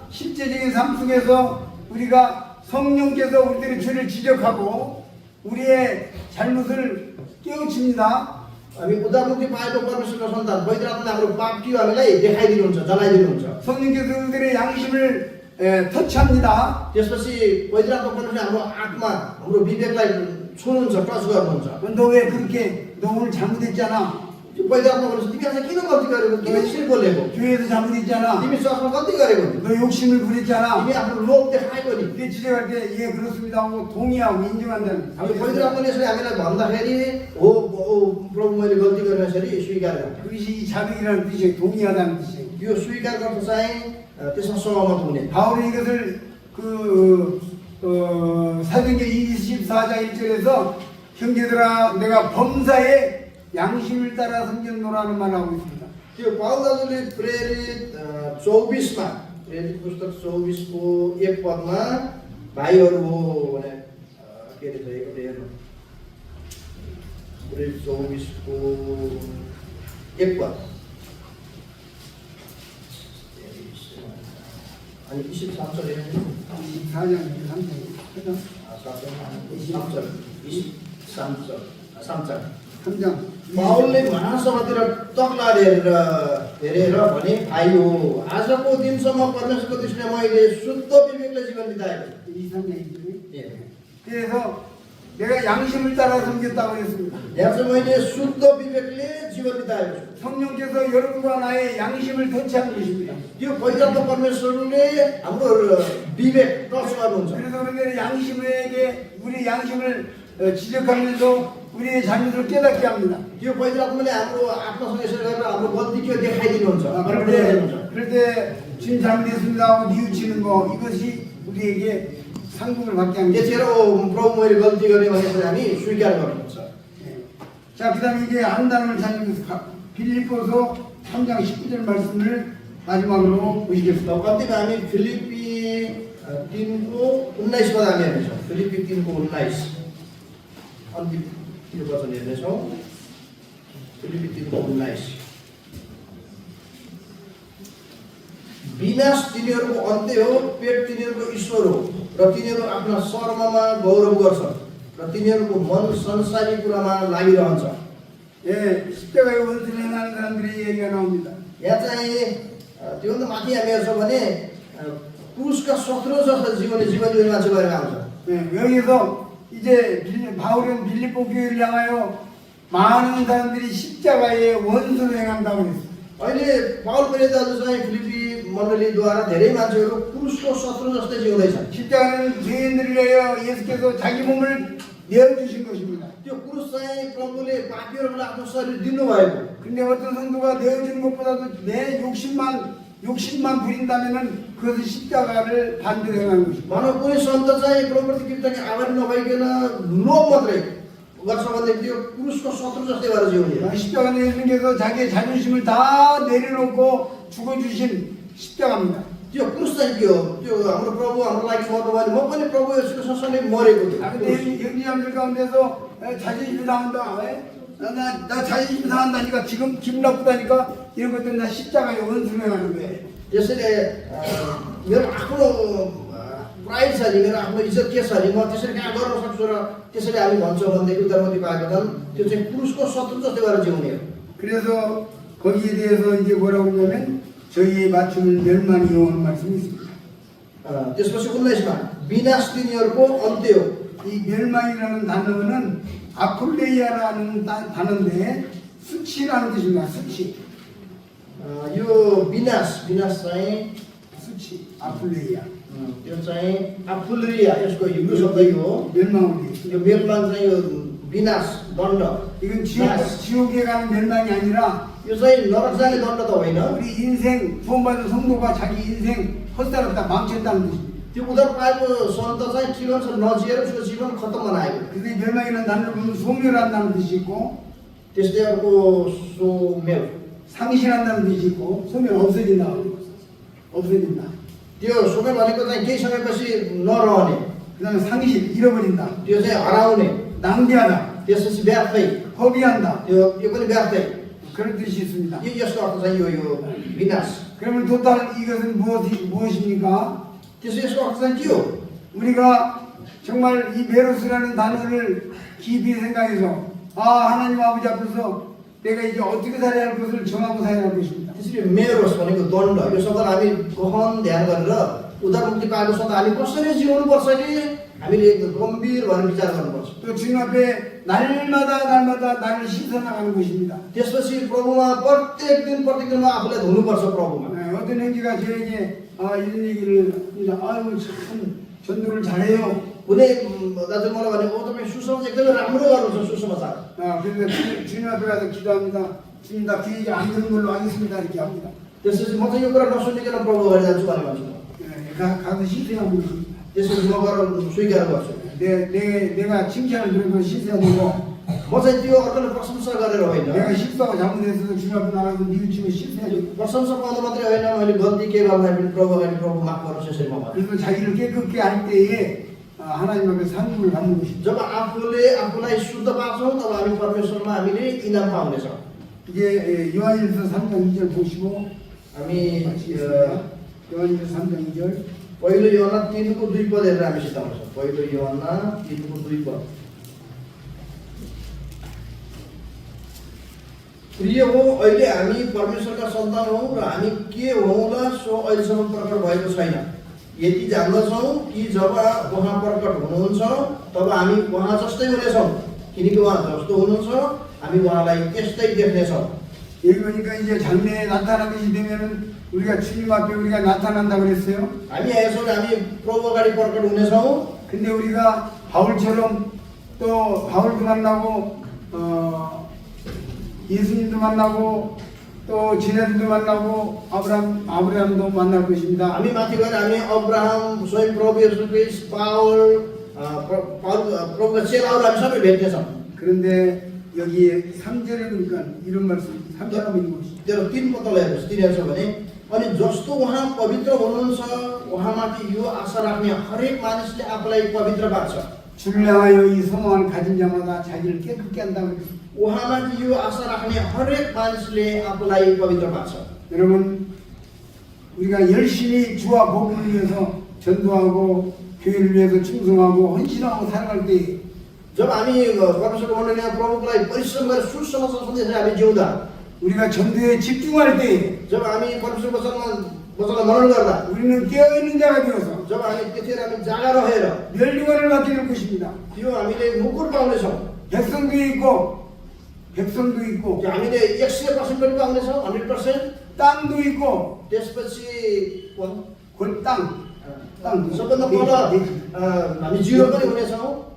실제적인 삶 속에서 우리가 성령께서 우리들의 죄를 지적하고 우리의 잘못을 깨우칩니다. हामी उद्धारमुक्ति पाएको परमेश्वरको सन्तान पवित्र आत्माले हाम्रो पाप के हो हामीलाई देखाइदिनुहुन्छ, जनाइदिनुहुन्छ। 성령께서 우리들의 양심을 터치합니다. त्यसपछि पवित्र आत्मा परमेश्वरले हाम्रो आत्मा हाम्रो विवेकलाई छुनुहुन्छ, टच गर्नुहुन्छ। 너 왜 그렇게 너 오늘 잘못했잖아. त्यो पवित्र आत्मा भन्नुहुन्छ तिमी आज किन गल्ती गरेको, किन त्यसरी बोलेको, 교회에서 잘못했잖아. तिमी चर्चमा गल्ती गरेको नि, 너 욕심을 부렸잖아. तिमी आफ्नो लोभ देखाएको नि। 이렇게 지적할 때 예 그렇습니다 하고 동의하고 인정한다는 हामी पवित्र आत्माले यसरी हामीलाई भन्दाखेरि हो प्रभु मैले गल्ती गरेर यसरी स्वीकार गर्ने। 그것이 이 자백이라는 뜻이에요. 동의하다는 뜻이에요. यो स्वीकार गर्नु चाहिँ त्यसमा सहमत हुने। 바울이 이것을 사도행전 24장 1절에서 형제들아 내가 범사에 양심을 따라 섬겼노라는 말을 하고 있습니다. त्यो पाउल दाजुले प्रेरित 24मा प्रेरित पुस्तक 24को 1 पदमा भाइहरू हो भने के अरे एउटा हेर्नु प्रेरित 24को 1 पद अनि 23절 हेर्नु 24장 3장 पाउलले महासभातिर तक्ला हेरेर भने भाइ हो आजको दिनसम्म परमेश्वरको दृष्टिले मैले शुद्ध विवेकले जीवन बिताएको 23장 1절. 예. 그래서 내가 양심을 따라 섬겼다고 했습니다. यहाँ चाहिँ मैले शुद्ध विवेकले जीवन बिताएको छु। 성령께서 여러분과 나의 양심을 터치한 것입니다. त्यो पवित्र आत्मा परमेश्वरले हाम्रो विवेक टच गर्नुहुन्छ। 그래서 우리의 양심에게 우리 양심을 지적하면서 우리의 잘못을 깨닫게 합니다. त्यो पवित्र आत्माले हाम्रो आत्मासँग यसरी गरेर हाम्रो गल्ती के हो देखाइदिनुहुन्छ। 그럴 때 주님 잘못했습니다 하고 뉘우치는 거 이것이 우리에게 상급을 받게 합니다. त्यतिखेर प्रभु मैले गल्ती गरेँ भने यसरी हामी स्वीकार गर्नुपर्छ। 자, 그 다음에 이제 한 단어를 찾으면서 빌립보서 3장 19절 말씀을 마지막으로 보시겠습니다. अन्तिममा हामी फिलिपी 3को 19 पद हामी हेर्नेछौँ। फिलिपी 3को 19 अन्तिम त्यो वचन हेर्नेछौँ। फिलिपी 3को 19 विनाश तिनीहरूको अन्त्य हो, पेट तिनीहरूको ईश्वर हो र तिनीहरू आफ्ना शर्ममा गौरव गर्छन् र तिनीहरूको मन संसारी कुरामा लागिरहन्छ। 예, 십자가의 원수를 행하는 사람들의 얘기가 나옵니다. यहाँ चाहिँ त्योभन्दा माथि हामी हेर्छौँ भने पुरुषका शत्रु जस्तो जीवन जीवन मान्छे भएर आउँछ। 예, 여기서 이제 바울은 빌립보 교회를 향하여 많은 사람들이 십자가의 원수를 행한다고 그랬어요. अहिले पाउल प्रेरित दाजु चाहिँ फिलिपी मण्डलीद्वारा धेरै मान्छेहरू पुरुषको शत्रु जस्तै जिउँदैछन्। 십자가는 죄인들을 위하여 예수께서 자기 몸을 내어주신 것입니다. त्यो पुरुष चाहिँ प्रभुले पापीहरूलाई आफ्नो शरीर दिनुभएको। 근데 어떤 성도가 내어주는 것보다도 내 욕심만 부린다면은 그것은 십자가를 반대로 행하는 것입니다. मानव कुनै सन्त चाहिँ प्रभुप्रति कृतज्ञ आभारी नभइकन लोभ मात्रै गर्छ भनेदेखि त्यो पुरुषको शत्रु जस्तै भएर जिउने। 십자가는 예수님께서 자기의 자존심을 다 내려놓고 죽어주신 십자가입니다. त्यो पुरुष चाहिँ के हो? त्यो हाम्रो प्रभु हाम्रो लागि मर्नुभयो भने म पनि प्रभु येशूको सँगसँगै मरेको थिएँ। 근데 형제자매들 가운데서 자존심이 상한다. 나 자존심 상한다니까 지금 기분 나쁘다니까 이런 것들 나 십자가에 원수를 행하는 거예요. त्यसैले मेरो आफ्नो प्राइड छ नि, मेरो आफ्नो इज्जत के छ नि, म त्यसरी कहाँ गर्न सक्छु र त्यसरी हामी भन्छौँ भनेदेखि उद्धारमुक्ति पाएको छन् त्यो चाहिँ पुरुषको शत्रु जस्तै भएर जिउने हो। 그래서 거기에 대해서 이제 뭐라고 하냐면 저희의 맞춤은 멸망이 요하는 말씀이 있습니다. त्यसपछि 19मा विनाश तिनीहरूको अन्त्य हो। 이 멸망이라는 단어는 아폴레이아라는 단어인데 수치라는 뜻입니다. 수치. यो विनाश चाहिँ 수치. 아폴레이아. त्यो चाहिँ आफुलिया यसको हिब्रू शब्द हो। 멸망을 यो 멸망 चाहिँ यो विनाश दण्ड। 이건 지옥에 가는 멸망이 아니라 यो चाहिँ नरक जाने दण्ड त होइन। 우리 인생 구원받은 성도가 자기 인생 헛살았다 망쳤다는 뜻입니다. त्यो उद्धार पाएको सन्त चाहिँ जीवन नजिएर उसको जीवन खत्तम बनाएको। 근데 멸망이라는 단어를 보면 소멸한다는 뜻이 있고 त्यस्तै अर्को सोमेल 상실한다는 뜻이 있고 소멸 없어진다. त्यो सोमेल भनेको चाहिँ केही समयपछि नरहने। 그다음에 상실 잃어버린다. त्यो चाहिँ हराउने, 낭비하다. त्यसपछि व्यर्थै, 허비한다. यो पनि व्यर्थै। 그런 뜻이 있습니다. यसको अर्थ चाहिँ यो विनाश। 그러면 도tal 이것은 무엇입니까? त्यसो यसको अर्थ चाहिँ के हो? 우리가 정말 이 메로스라는 단어를 깊이 생각해서 하나님 아버지 앞에서 내가 이제 어떻게 살아야 할 것을 정하고 살아야 할 것입니다. त्यसरी मेरोस भनेको दण्ड, यो शब्दलाई हामी गहन ध्यान गरेर उद्धारमुक्ति पाएको छ त हामी कसरी जिउनु पर्छ कि हामीले एकदम गम्भीर भएर विचार गर्नुपर्छ। 또 주님 앞에 날마다 나를 씻어나가는 것입니다. त्यसपछि प्रभुमा प्रत्येक दिनमा आफूलाई धुनुपर्छ प्रभुमा। 어떤 형제가 저에게 이런 얘기를 합니다. 아유 참 전도를 잘해요. कुनै दाजु मलाई भने तपाईँ सुसमाचार एकदमै राम्रो गर्नुहुन्छ सुसमाचार। 그래서 주님 앞에 가서 기도합니다. 주님 나 그 얘기 안 듣는 걸로 하겠습니다. 이렇게 합니다. त्यसपछि म चाहिँ यो कुरा नसुनिकन प्रभु अगाडि जान्छु भने भन्छु। 가서 씻어나고 있습니다. त्यसपछि म गएर स्वीकार गर्छु। 내가 칭찬을 들어도 씻어야 되고 म चाहिँ त्यो अर्कोलाई प्रशंसा गरेर होइन, 내가 실수하고 잘못했어도 주님 앞에 나가서 뉘우치고 씻어야 돼. प्रशंसा पाउनु मात्रै होइन, मैले गल्ती के गर्दा पनि प्रभु अगाडि प्रभु माफ गर्नुहोस् यसरी म भन्छु। 그래서 자기를 깨끗게 할 때에 하나님 앞에 상급을 받는 것이죠. जब आफूले आफूलाई शुद्ध पाउँछौँ तब हामी परमेश्वरमा हामीले इनाम पाउनेछौँ। 이제 요한일서 3장 2절 보시고 हामी 요한일서 3장 2절 पहिलो योहन्ना 3को 2 पद हेरेर हामी सिद्धाउँछौँ। पहिलो योहन्ना 3को 2 पद। प्रिय हो, अहिले हामी परमेश्वरका सन्तान हौँ र हामी के हौँला सो अहिलेसम्म प्रकट भएको छैन। यति जान्दछौँ कि जब उहाँ प्रकट हुनुहुन्छ तब हामी उहाँ जस्तै हुनेछौँ, किनकि उहाँ जस्तो हुनुहुन्छ हामी उहाँलाई त्यस्तै देख्नेछौँ। 여기 보니까 이제 장래에 나타나는 것이 되면은 우리가 주님 앞에 우리가 나타난다고 그랬어요. हामी यसो हामी प्रभु अगाडि प्रकट हुनेछौँ। 근데 우리가 바울처럼 또 바울도 만나고 예수님도 만나고 또 제자들도 만나고 아브라함도 만날 것입니다. हामी माथि गएर हामी अब्राहम, स्वयं प्रभु येशू ख्रीष्ट, पावल, प्रभुका चेलाहरू हामी सबै भेट्नेछौँ। 그런데 여기 3절에 보니까 이런 말씀 3절 하면 있는 것이 तेरो 3 पदलाई हेर्नुहोस्, 3 छ भने अनि जस्तो उहाँ पवित्र हुनुहुन्छ उहाँमाथि यो आशा राख्ने हरेक मानिसले आफूलाई पवित्र पार्छ। 주를 향하여 이 소망을 가진 자마다 자기를 깨끗게 한다고 그랬어요. उहाँमाथि यो आशा राख्ने हरेक मानिसले आफूलाई पवित्र पार्छ। 여러분 우리가 열심히 주와 복음을 위해서 전도하고 교회를 위해서 충성하고 헌신하고 살아갈 때 जब हामी परमेश्वरको मण्डलीमा प्रभुको लागि परिश्रम गरेर सुसमाचार सन्देश हामी जिउँदा, 우리가 전도에 집중할 때 जब हामी परमेश्वरको वचनलाई मनन गर्दा, 우리는 깨어있는 जा가 되어서 जब हामी त्यतिखेर हामी जागा रहेर 멸류관을 받게 될 것입니다. त्यो हामीले मुकुट पाउनेछौँ। 백성도 있고 हामीले 100% पनि पाउनेछौँ, 100%। 땅도 있고 त्यसपछि 땅 सबभन्दा पहिला हामी जिरो पनि हुनेछौँ।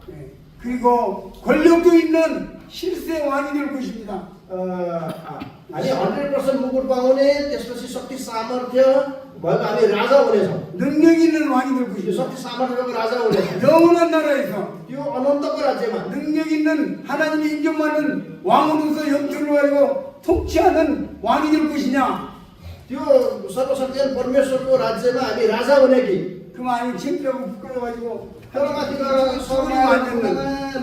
그리고 권력도 있는 실세 왕이 될 것입니다. हामी 100% मुकुट पाउने, त्यसपछि शक्ति सामर्थ्य भएको हामी राजा हुनेछौँ। 능력 있는 왕이 될 त्यो 것입니다. शक्ति सामर्थ्य भएको राजा हुनेछौँ। 영원한 나라에서 त्यो अनन्तको राज्यमा 능력 있는 하나님의 인정받는 왕으로서 영토를 가지고 통치하는 왕이 될 것이냐? त्यो सर्वशक्तिमान परमेश्वरको राज्यमा हामी राजा हुने कि 그럼 아니 창피하고 부끄러워가지고 तर माथि गएर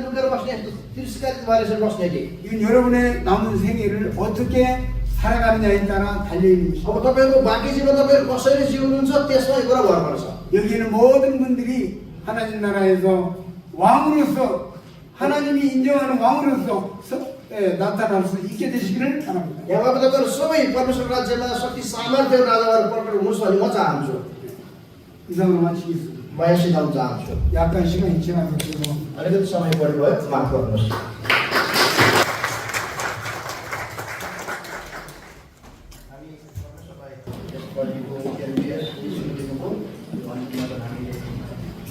लुकेर बस्ने, तिरस्कारित भएर यसरी बस्ने कि। 이건 여러분의 남은 생애를 어떻게 살아가느냐에 따라 달려있는 것입니다. अब तपाईँको बाँकी जीवन तपाईँहरू कसरी जिउनुहुन्छ त्यसमा कुरा भर पर्छ। 여기에는 모든 분들이 하나님 나라에서 왕으로서 하나님이 인정하는 왕으로서 나타날 수 있게 되시기를 바랍니다. यहाँ तपाईँहरू सबै परमेश्वर राज्यमा शक्ति सामर्थ्य राजा भएर प्रकट हुनुहोस् भन्ने म चाहन्छु। 이상으로 마치겠습니다. म यहाँ सिद्धाउन चाहन्छु। 약간 시간이 지나서 죄송합니다. अलिकति समय बढी भयो, माफ गर्नुहोस्। हामी परमेश्वरलाई यसपछिको